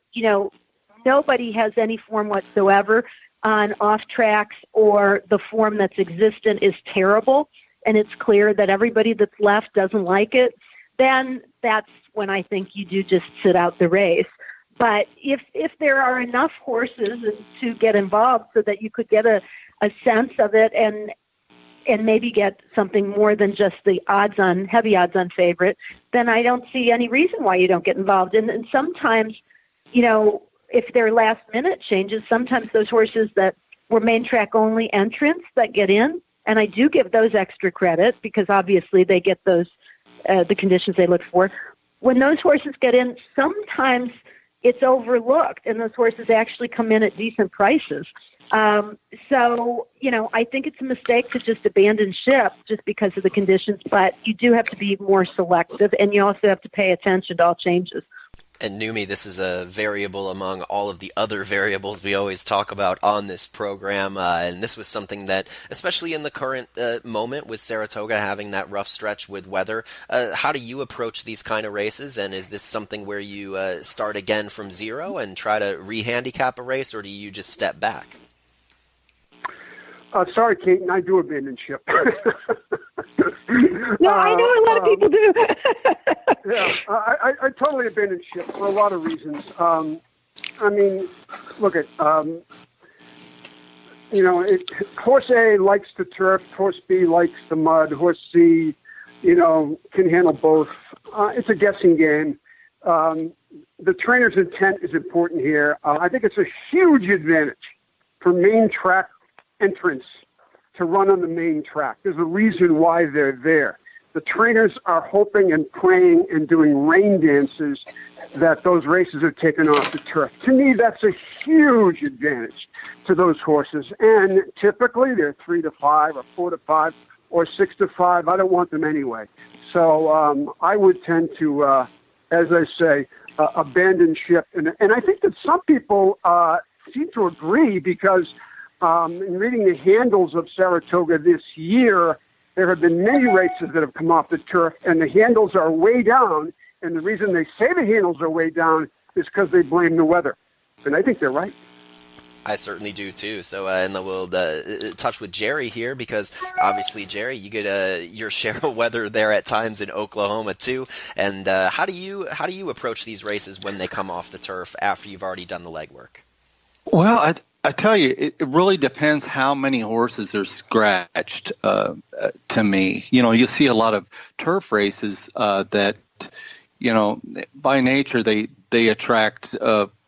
nobody has any form whatsoever on off tracks, or the form that's existent is terrible, and it's clear that everybody that's left doesn't like it, then that's when I think you do just sit out the race. But if there are enough horses to get involved so that you could get a sense of it and maybe get something more than just the heavy odds on favorite, then I don't see any reason why you don't get involved. And sometimes, if they're last minute changes, sometimes those horses that were main track only entrants that get in, and I do give those extra credit because obviously they get those, the conditions they look for. When those horses get in, sometimes it's overlooked and those horses actually come in at decent prices. So, I think it's a mistake to just abandon ship just because of the conditions, but you do have to be more selective, and you also have to pay attention to all changes. And Neumeier, this is a variable among all of the other variables we always talk about on this program, and this was something that, especially in the current moment with Saratoga having that rough stretch with weather, how do you approach these kind of races, and is this something where you start again from zero and try to re-handicap a race, or do you just step back? Sorry, Caton, I do abandon ship. No, I know a lot of people do. Yeah, I totally abandoned ship for a lot of reasons. I mean, look at, horse A likes the turf, horse B likes the mud, horse C, can handle both. It's a guessing game. The trainer's intent is important here. I think it's a huge advantage for main track entrants to run on the main track. There's a reason why they're there. The trainers are hoping and praying and doing rain dances that those races are taken off the turf. To me, that's a huge advantage to those horses. And typically they're 3 to 5 or 4 to 5 or 6 to 5. I don't want them anyway. So I would tend to, as I say, abandon ship. And I think that some people seem to agree because in reading the handles of Saratoga this year, there have been many races that have come off the turf, and the handles are way down. And the reason they say the handles are way down is because they blame the weather. And I think they're right. I certainly do too. So, and then we'll touch with Jerry here because obviously, Jerry, you get your share of weather there at times in Oklahoma too. And how do you approach these races when they come off the turf after you've already done the legwork? Well, I tell you, it really depends how many horses are scratched. To me, you see a lot of turf races that, by nature they attract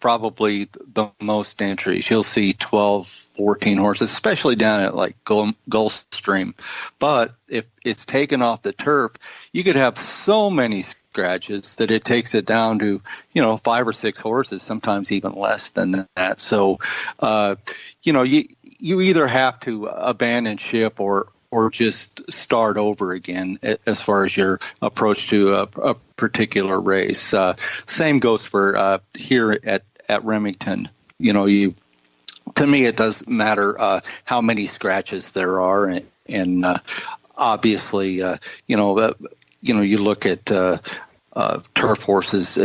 probably the most entries. You'll see 12, 14 horses, especially down at like Gulfstream. But if it's taken off the turf, you could have so many scratches that it takes it down to 5 or 6 horses, sometimes even less than that. So you either have to abandon ship or just start over again as far as your approach to a particular race. Same goes for here at Remington. To me, it doesn't matter how many scratches there are, and obviously, you look at turf horses.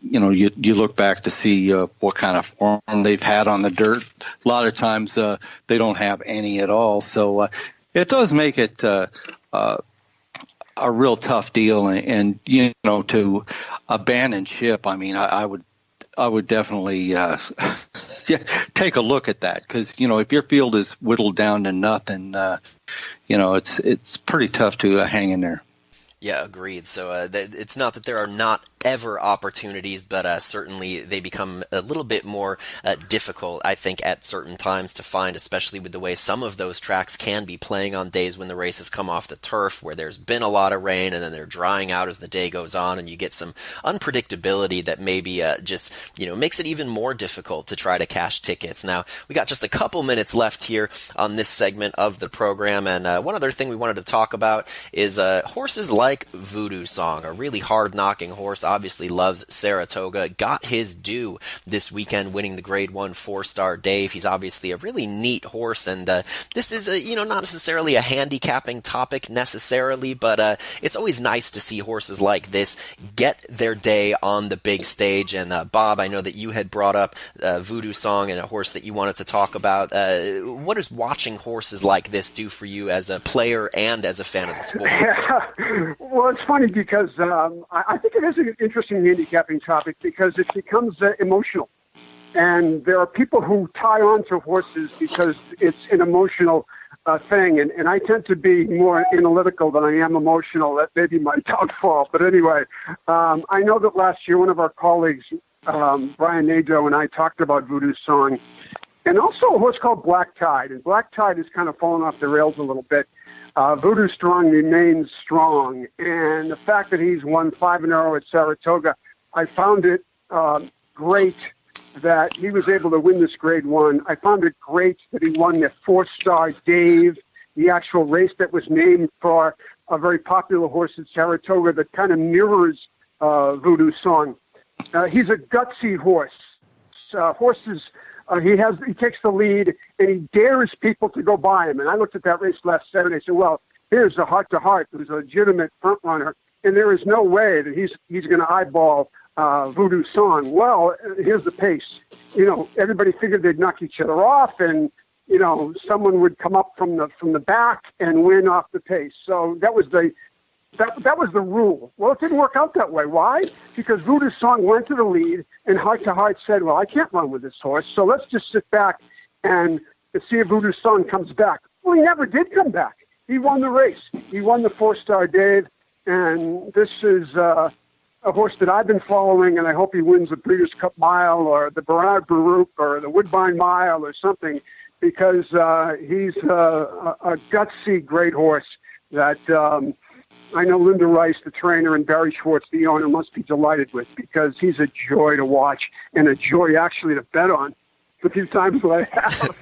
You look back to see what kind of form they've had on the dirt. A lot of times they don't have any at all. So it does make it a real tough deal. And to abandon ship, I mean, I would definitely take a look at that because if your field is whittled down to nothing, it's pretty tough to hang in there. Yeah, agreed. So it's not that there are not ever opportunities, but certainly they become a little bit more difficult, I think, at certain times to find, especially with the way some of those tracks can be playing on days when the races come off the turf, where there's been a lot of rain and then they're drying out as the day goes on, and you get some unpredictability that maybe just, makes it even more difficult to try to cash tickets. Now, we got just a couple minutes left here on this segment of the program, and one other thing we wanted to talk about is horses like Voodoo Song, a really hard-knocking horse, obviously loves Saratoga, got his due this weekend winning the Grade 1 4-star Dave. He's obviously a really neat horse, and this is not necessarily a handicapping topic necessarily, but it's always nice to see horses like this get their day on the big stage. And Bob, I know that you had brought up Voodoo Song and a horse that you wanted to talk about. What does watching horses like this do for you as a player and as a fan of the sport? Yeah. Well, it's funny because I think it is an interesting handicapping topic because it becomes emotional. And there are people who tie on to horses because it's an emotional thing. And I tend to be more analytical than I am emotional. That may be my downfall. But anyway, I know that last year one of our colleagues, Brian Nadeau, and I talked about Voodoo Song. And also a horse called Black Tide. And Black Tide has kind of fallen off the rails a little bit. Voodoo Strong remains strong. And the fact that he's won 5-0 at Saratoga, I found it great that he was able to win this Grade 1. I found it great that he won the 4-star Dave, the actual race that was named for a very popular horse at Saratoga that kind of mirrors Voodoo Song. He's a gutsy horse. He takes the lead, and he dares people to go by him. And I looked at that race last Saturday and said, well, here's a heart-to-heart who's a legitimate front-runner, and there is no way that he's going to eyeball Voodoo Song. Well, here's the pace. Everybody figured they'd knock each other off, and someone would come up from the back and win off the pace. So that was the rule. Well, it didn't work out that way. Why? Because Voodoo Song went to the lead, and Heart to Heart said, well, I can't run with this horse, so let's just sit back and see if Voodoo Song comes back. Well, he never did come back. He won the race. He won the 4-Star Dave, and this is a horse that I've been following, and I hope he wins the Breeders' Cup Mile or the Bernard Baruch or the Woodbine Mile or something, because he's a gutsy, great horse that I know Linda Rice, the trainer, and Barry Schwartz, the owner, must be delighted with, because he's a joy to watch and a joy actually to bet on the few times that I have.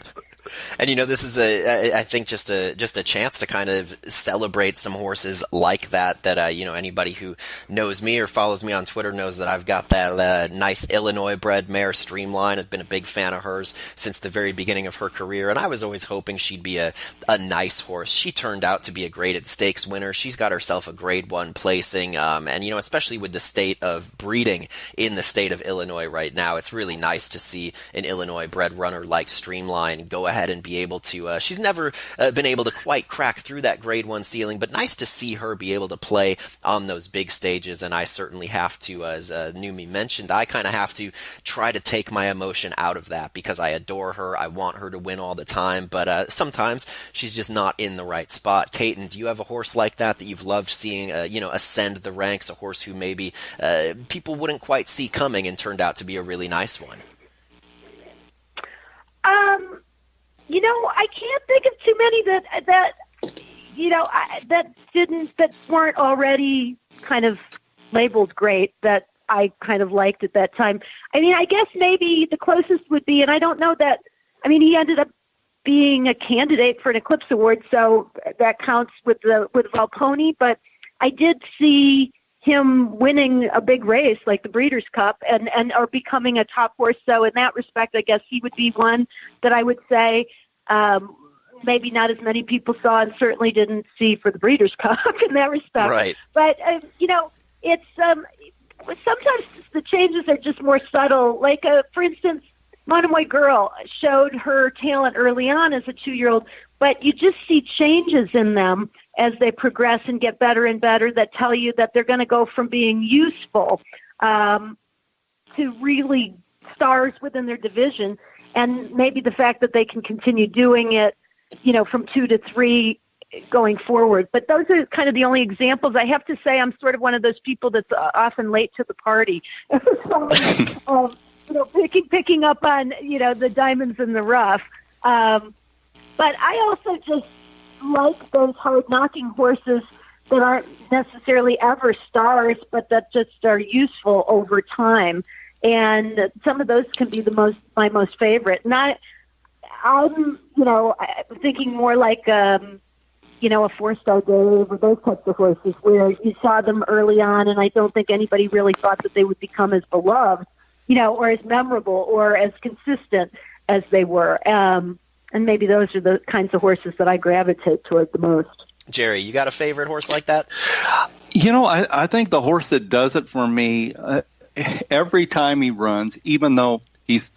And this is I think just a chance to kind of celebrate some horses like that. Anybody who knows me or follows me on Twitter knows that I've got that nice Illinois-bred mare, Streamline. I've been a big fan of hers since the very beginning of her career, and I was always hoping she'd be a nice horse. She turned out to be a graded stakes winner. She's got herself a Grade 1 placing, and especially with the state of breeding in the state of Illinois right now, it's really nice to see an Illinois-bred runner like Streamline go ahead and be able to, she's never been able to quite crack through that Grade 1 ceiling, but nice to see her be able to play on those big stages, and I certainly have to, as Neumeier mentioned, I kind of have to try to take my emotion out of that, because I adore her, I want her to win all the time, but sometimes she's just not in the right spot. Caton, do you have a horse like that you've loved seeing, ascend the ranks, a horse who maybe people wouldn't quite see coming and turned out to be a really nice one? I can't think of too many that weren't already kind of labeled great that I kind of liked at that time. I mean, I guess maybe the closest would be, and I don't know that, he ended up being a candidate for an Eclipse Award, so that counts with Valponi, but I did see him winning a big race like the Breeders' Cup and or becoming a top horse. So in that respect, I guess he would be one that I would say maybe not as many people saw and certainly didn't see for the Breeders' Cup in that respect. Right. But, it's sometimes the changes are just more subtle. Like, for instance, Monomoy Girl showed her talent early on as a 2-year-old, but you just see changes in them as they progress and get better and better that tell you that they're going to go from being useful to really stars within their division. And maybe the fact that they can continue doing it, from 2 to 3 going forward. But those are kind of the only examples. I have to say I'm sort of one of those people that's often late to the party. Picking up on, the diamonds in the rough. But I also just like those hard-knocking horses that aren't necessarily ever stars, but that just are useful over time. And some of those can be my most favorite. And I'm thinking more like, a 4-Star Dave or those types of horses where you saw them early on, and I don't think anybody really thought that they would become as beloved, or as memorable or as consistent as they were. And maybe those are the kinds of horses that I gravitate toward the most. Jerry, you got a favorite horse like that? I think the horse that does it for me, every time he runs, even though he's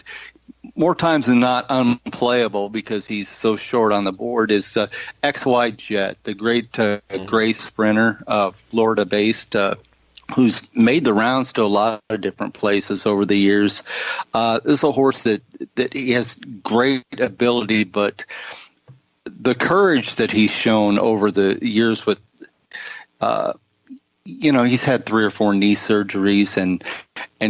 more times than not unplayable because he's so short on the board, is XY Jet, the great gray sprinter, Florida-based, who's made the rounds to a lot of different places over the years. This is a horse that he has great ability, but the courage that he's shown over the years with, he's had 3 or 4 knee surgeries and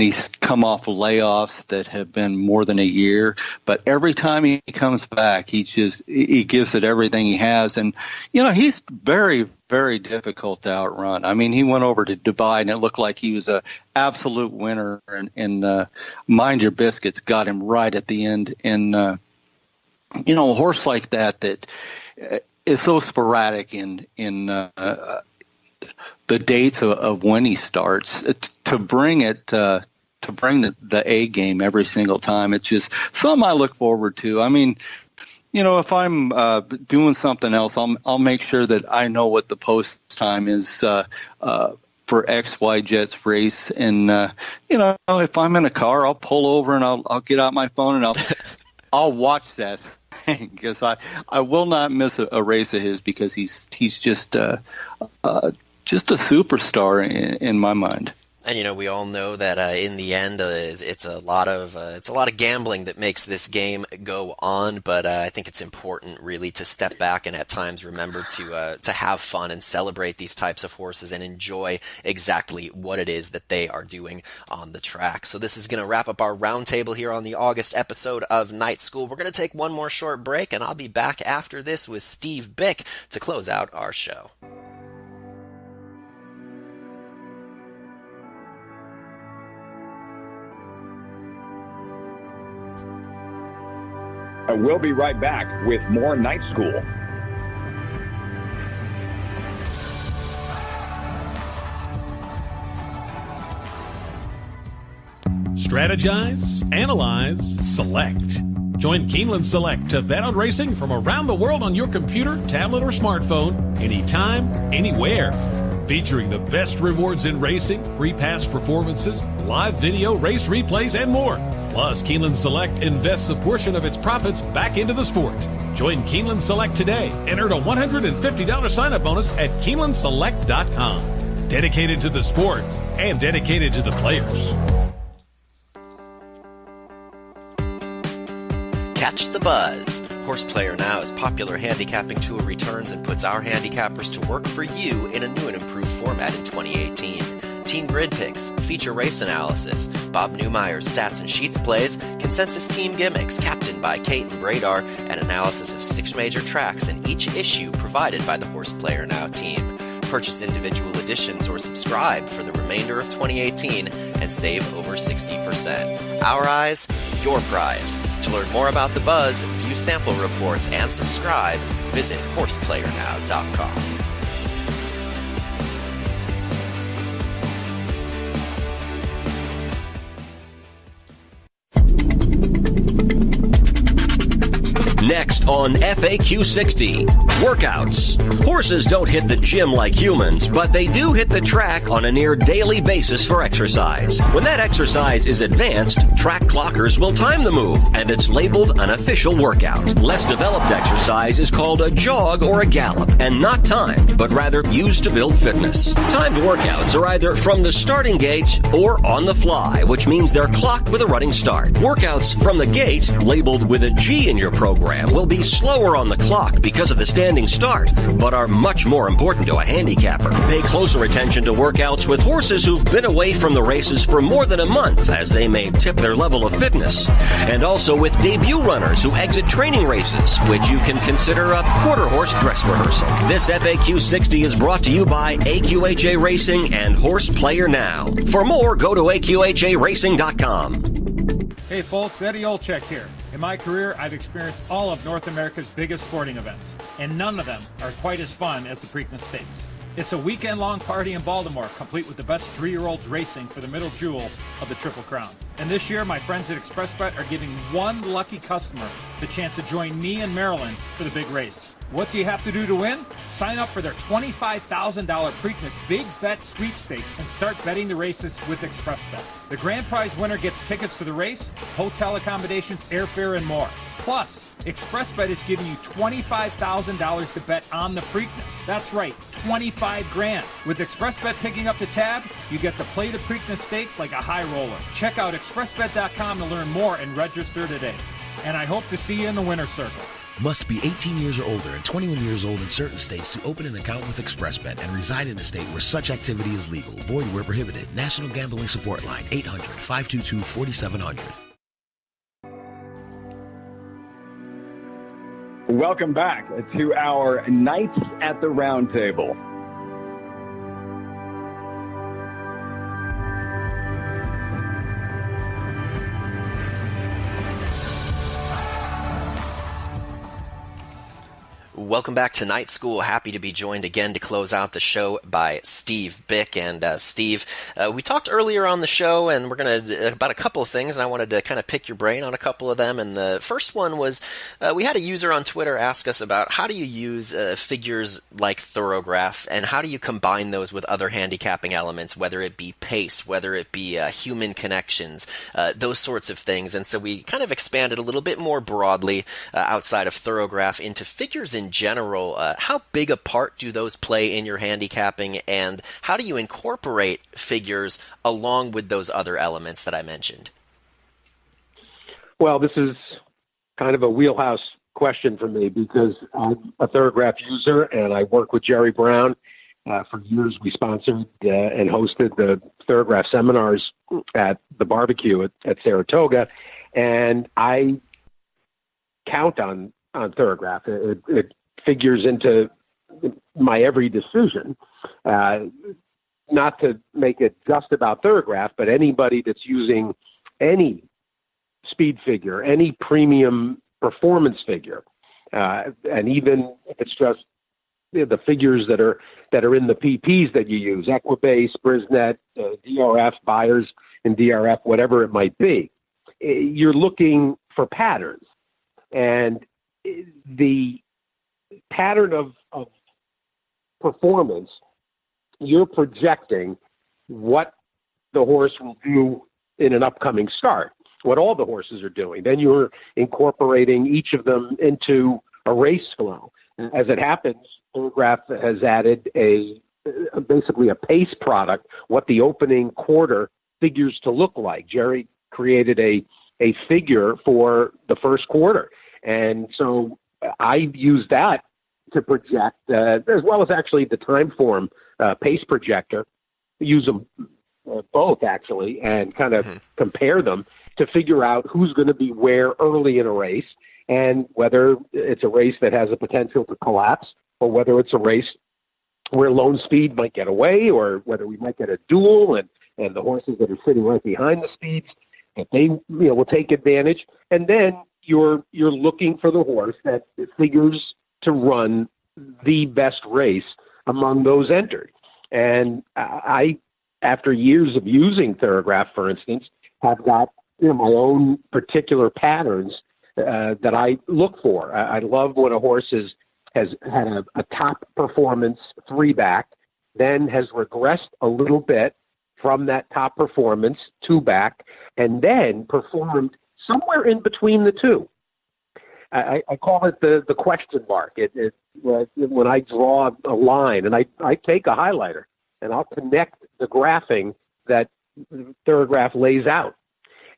he's come off layoffs that have been more than a year. But every time he comes back, he gives it everything he has. And, he's very, very difficult to outrun. I mean, he went over to Dubai and it looked like he was a absolute winner. And Mind Your Biscuits got him right at the end. And, a horse like that is so sporadic in the dates of when he starts, to bring the A game every single time. It's just something I look forward to. I mean, if I'm doing something else, I'll make sure that I know what the post time is for XY Jet's race. And if I'm in a car, I'll pull over and I'll get out my phone and I'll watch that thing because I will not miss a race of his because he's just a superstar in my mind. And we all know that in the end, it's a lot of gambling that makes this game go on. But I think it's important, really, to step back and at times remember to have fun and celebrate these types of horses and enjoy exactly what it is that they are doing on the track. So this is going to wrap up our roundtable here on the August episode of Night School. We're going to take one more short break, and I'll be back after this with Steve Byk to close out our show. And we'll be right back with more Night School. Strategize, analyze, select. Join Keeneland Select to bet on racing from around the world on your computer, tablet, or smartphone, anytime, anywhere. Featuring the best rewards in racing, free past performances, live video, race replays, and more. Plus, Keeneland Select invests a portion of its profits back into the sport. Join Keeneland Select today and earn a $150 sign-up bonus at KeenelandSelect.com. Dedicated to the sport and dedicated to the players. Catch the buzz. Horse Player Now is popular handicapping tool returns and puts our handicappers to work for you in a new and improved format in 2018. Team grid picks, feature race analysis, Bob Neumeier's stats and sheets plays, consensus team gimmicks captained by Caton Bredar, and analysis of 6 major tracks in each issue provided by the Horse Player Now team. Purchase individual editions or subscribe for the remainder of 2018 and save over 60%. Our eyes, your prize. To learn more about the buzz, view sample reports, and subscribe, visit horseplayernow.com. Next on FAQ 60, workouts. Horses don't hit the gym like humans, but they do hit the track on a near daily basis for exercise. When that exercise is advanced, track clockers will time the move, and it's labeled an official workout. Less developed exercise is called a jog or a gallop, and not timed, but rather used to build fitness. Timed workouts are either from the starting gate or on the fly, which means they're clocked with a running start. Workouts from the gate, labeled with a G in your program, will be slower on the clock because of the standing start, but are much more important to a handicapper. Pay closer attention to workouts with horses who've been away from the races for more than a month, as they may tip their level of fitness. And also with debut runners who exit training races, which you can consider a quarter horse dress rehearsal. This FAQ 60 is brought to you by AQHA Racing and Horse Player Now. For more, go to AQHARacing.com. Hey folks, Eddie Olczyk here. In my career, I've experienced all of North America's biggest sporting events, and none of them are quite as fun as the Preakness Stakes. It's a weekend-long party in Baltimore, complete with the best 3-year-olds racing for the middle jewel of the Triple Crown. And this year, my friends at ExpressBet are giving one lucky customer the chance to join me and Maryland for the big race. What do you have to do to win? Sign up for their $25,000 Preakness Big Bet Sweepstakes and start betting the races with ExpressBet. The grand prize winner gets tickets to the race, hotel accommodations, airfare, and more. Plus, ExpressBet is giving you $25,000 to bet on the Preakness. That's right, $25 grand. With ExpressBet picking up the tab, you get to play the Preakness Stakes like a high roller. Check out expressbet.com to learn more and register today. And I hope to see you in the winner's circle. Must be 18 years or older and 21 years old in certain states to open an account with ExpressBet and reside in a state where such activity is legal. Void where prohibited. National Gambling Support Line 800-522-4700. Welcome back to our Nights at the Round Table. Welcome back to Night School. Happy to be joined again to close out the show by Steve Byk. And Steve, we talked earlier on the show, and we're going to about a couple of things, and I wanted to kind of pick your brain on a couple of them. And the first one was we had a user on Twitter ask us about how do you use figures like Thorograph, and how do you combine those with other handicapping elements, whether it be pace, whether it be human connections, those sorts of things. And so we kind of expanded a little bit more broadly outside of Thorograph into figures in general. How big a part do those play in your handicapping, and how do you incorporate figures along with those other elements that I mentioned? Well, this is kind of a wheelhouse question for me because I'm a Thorograph user and I work with Jerry Brown. For years, we sponsored and hosted the Thorograph seminars at the barbecue at Saratoga, and I count on Thorograph. It figures into my every decision. Not to make it just about Thorograph, but anybody that's using any speed figure, any premium performance figure, and even if it's just the figures that are in the PPs that you use, Equibase, Brisnet, DRF, Buyers, and DRF, whatever it might be, you're looking for patterns. And the pattern of performance, you're projecting what the horse will do in an upcoming start, what all the horses are doing. Then you're incorporating each of them into a race flow. As it happens, Thorograph has added basically a pace product, what the opening quarter figures to look like. Jerry created a figure for the first quarter. And so I use that to project, as well as actually the Timeform pace projector. Use them both, actually, and kind of compare them to figure out who's going to be where early in a race and whether it's a race that has a potential to collapse or whether it's a race where lone speed might get away or whether we might get a duel and the horses that are sitting right behind the speeds, that they will take advantage. And then you're looking for the horse that figures to run the best race among those entered. And I, after years of using Thorograph, for instance, have got my own particular patterns that I look for. I love when a horse has had a top performance 3-back, then has regressed a little bit from that top performance 2-back, and then performed somewhere in between the two. I call it the question mark. When I draw a line, and I take a highlighter, and I'll connect the graphing that Thorograph lays out.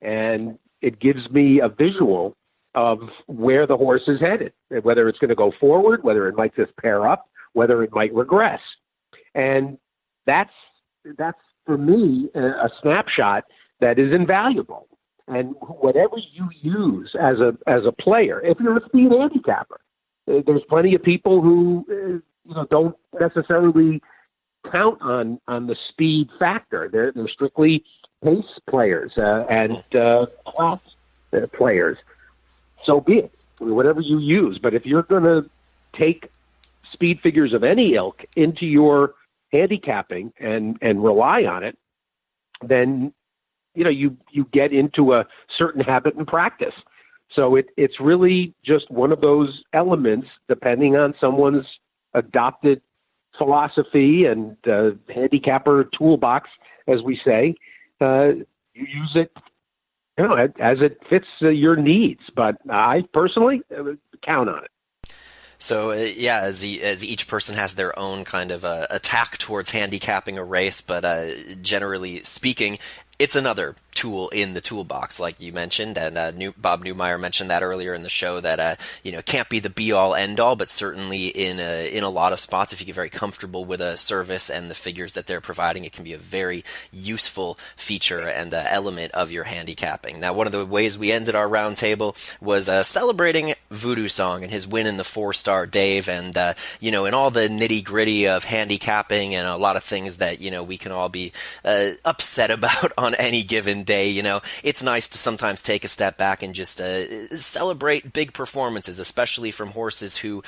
And it gives me a visual of where the horse is headed, whether it's going to go forward, whether it might just pair up, whether it might regress. And that's for me, a snapshot that is invaluable. And whatever you use as a player, if you're a speed handicapper, there's plenty of people who don't necessarily count on the speed factor. They're strictly pace players and class players. So be it, whatever you use. But if you're going to take speed figures of any ilk into your handicapping and rely on it, then you get into a certain habit and practice. So it's really just one of those elements, depending on someone's adopted philosophy and handicapper toolbox, as we say. You use it, as it fits your needs. But I personally count on it. So, as each person has their own kind of attack towards handicapping a race, but generally speaking, it's another tool in the toolbox, like you mentioned, and Bob Neumeier mentioned that earlier in the show, that can't be the be-all, end-all, but certainly in a lot of spots, if you get very comfortable with a service and the figures that they're providing, it can be a very useful feature and element of your handicapping. Now, one of the ways we ended our roundtable was celebrating Voodoo Song and his win in the 4-star Dave, and in all the nitty-gritty of handicapping and a lot of things that we can all be upset about on any given day, it's nice to sometimes take a step back and just celebrate big performances, especially from horses who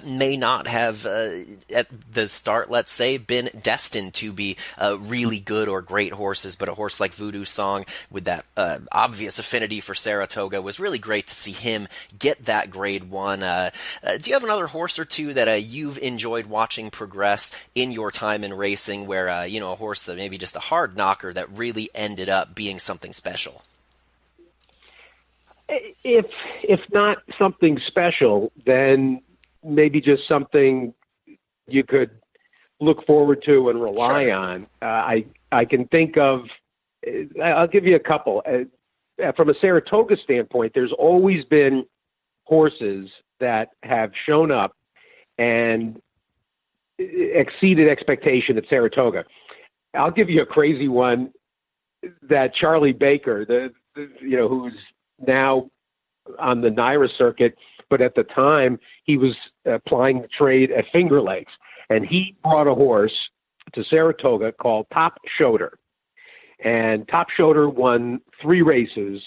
may not have, at the start, let's say, been destined to be really good or great horses, but a horse like Voodoo Song with that obvious affinity for Saratoga was really great to see him get that grade 1. Do you have another horse or two that you've enjoyed watching progress in your time in racing where, a horse that maybe just a hard knocker that really ended up being something special? If not something special, then maybe just something you could look forward to and rely on. I can think of, I'll give you a couple. From a Saratoga standpoint, there's always been horses that have shown up and exceeded expectation at Saratoga. I'll give you a crazy one, that Charlie Baker, who's now on the NYRA circuit, but at the time he was applying the trade at Finger Lakes, and he brought a horse to Saratoga called Top Shoter. And Top Shoter won 3 races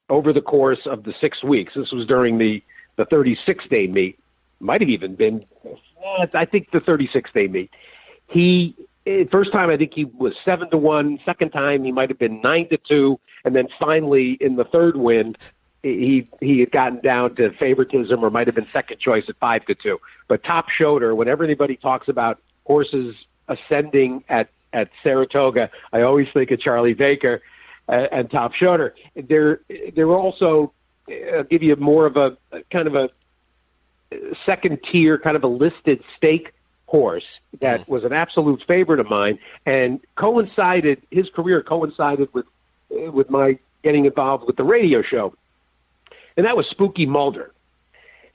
over the course of the 6 weeks. This was during the 36-day meet. Might have even been, I think, the 36-day meet. First time, I think he was 7-1. Second time, he might have been 9-2. And then finally, in the third win, he had gotten down to favoritism, or might have been second choice at 5-2. But Top Shoter, whenever anybody talks about horses ascending at Saratoga, I always think of Charlie Baker and Top Shoter. There were also, I'll give you more of a kind of a second tier, kind of a listed stake horse that was an absolute favorite of mine, and his career coincided with my getting involved with the radio show. And that was Spooky Mulder,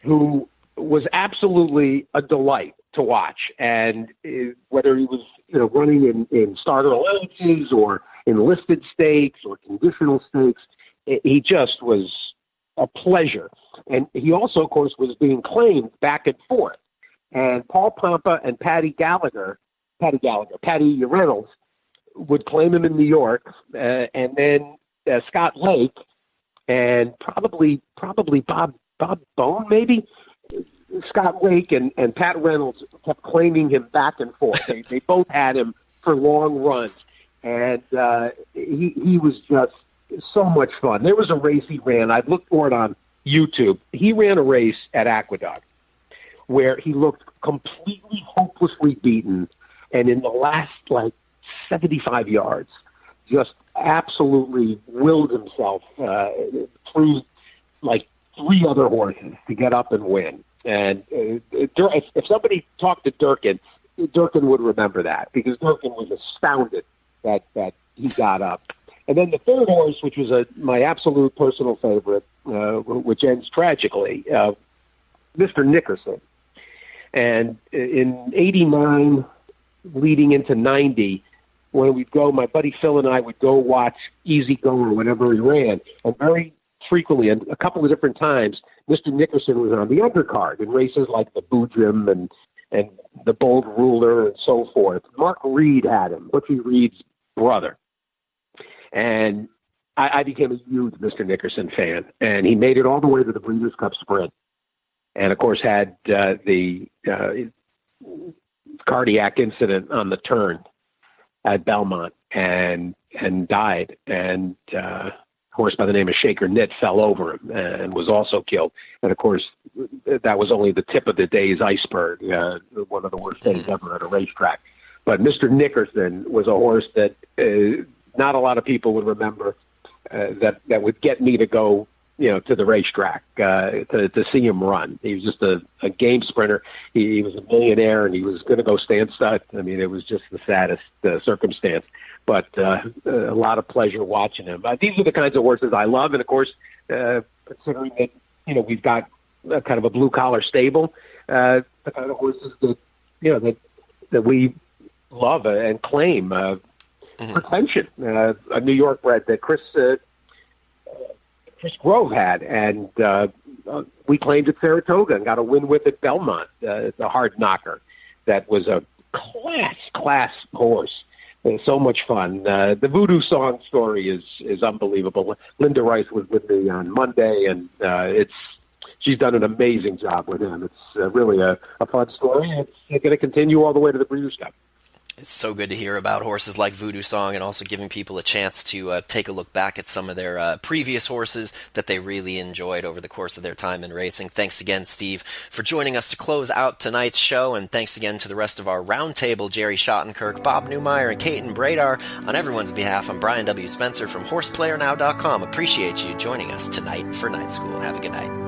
who was absolutely a delight to watch. And whether he was running in starter allowances or in listed stakes or conditional stakes, he just was a pleasure. And he also, of course, was being claimed back and forth. And Paul Pompa and Patty Reynolds would claim him in New York, and then Scott Lake and probably Bob Bone, maybe. Scott Lake and Pat Reynolds kept claiming him back and forth. They both had him for long runs, and he was just so much fun. There was a race he ran. I've looked for it on YouTube. He ran a race at Aqueduct where he looked completely hopelessly beaten, and in the last 75 yards, just absolutely willed himself through 3 other horses to get up and win. And if somebody talked to Durkin would remember that, because Durkin was astounded that he got up. And then the third horse, which was my absolute personal favorite, which ends tragically, Mr. Nickerson. And in 89, leading into 90, when we'd go, my buddy Phil and I would go watch Easy Go or whenever he ran. And very frequently, and a couple of different times, Mr. Nickerson was on the undercard in races like the Boudrim and the Bold Ruler and so forth. Mark Reed had him, Butchie Reed's brother. And I became a huge Mr. Nickerson fan. And he made it all the way to the Breeders' Cup Sprint. And, of course, had the cardiac incident on the turn at Belmont and died. And a horse by the name of Shaker Knit fell over him and was also killed. And, of course, that was only the tip of the day's iceberg, one of the worst days ever at a racetrack. But Mr. Nickerson was a horse that not a lot of people would remember, that would get me to go to the racetrack to see him run. He was just a game sprinter. He was a millionaire, and he was going to go stand stud. I mean, it was just the saddest circumstance. But a lot of pleasure watching him. These are the kinds of horses I love, and of course, considering that we've got kind of a blue collar stable, the kind of horses that that we love and claim. Pretension, a New York bred that Chris Grove had, and we claimed at Saratoga and got a win with at Belmont. The hard knocker that was a class horse So much fun. The Voodoo Song story is unbelievable. Linda Rice was with me on Monday, and she's done an amazing job with him. It's really a fun story. It's going to continue all the way to the Breeders' Cup. It's so good to hear about horses like Voodoo Song and also giving people a chance to take a look back at some of their previous horses that they really enjoyed over the course of their time in racing. Thanks again, Steve, for joining us to close out tonight's show, and thanks again to the rest of our roundtable, Jerry Shottenkirk, Bob Neumeier, and Caton Bredar. On everyone's behalf, I'm Brian W. Spencer from HorsePlayerNow.com. Appreciate you joining us tonight for Night School. Have a good night.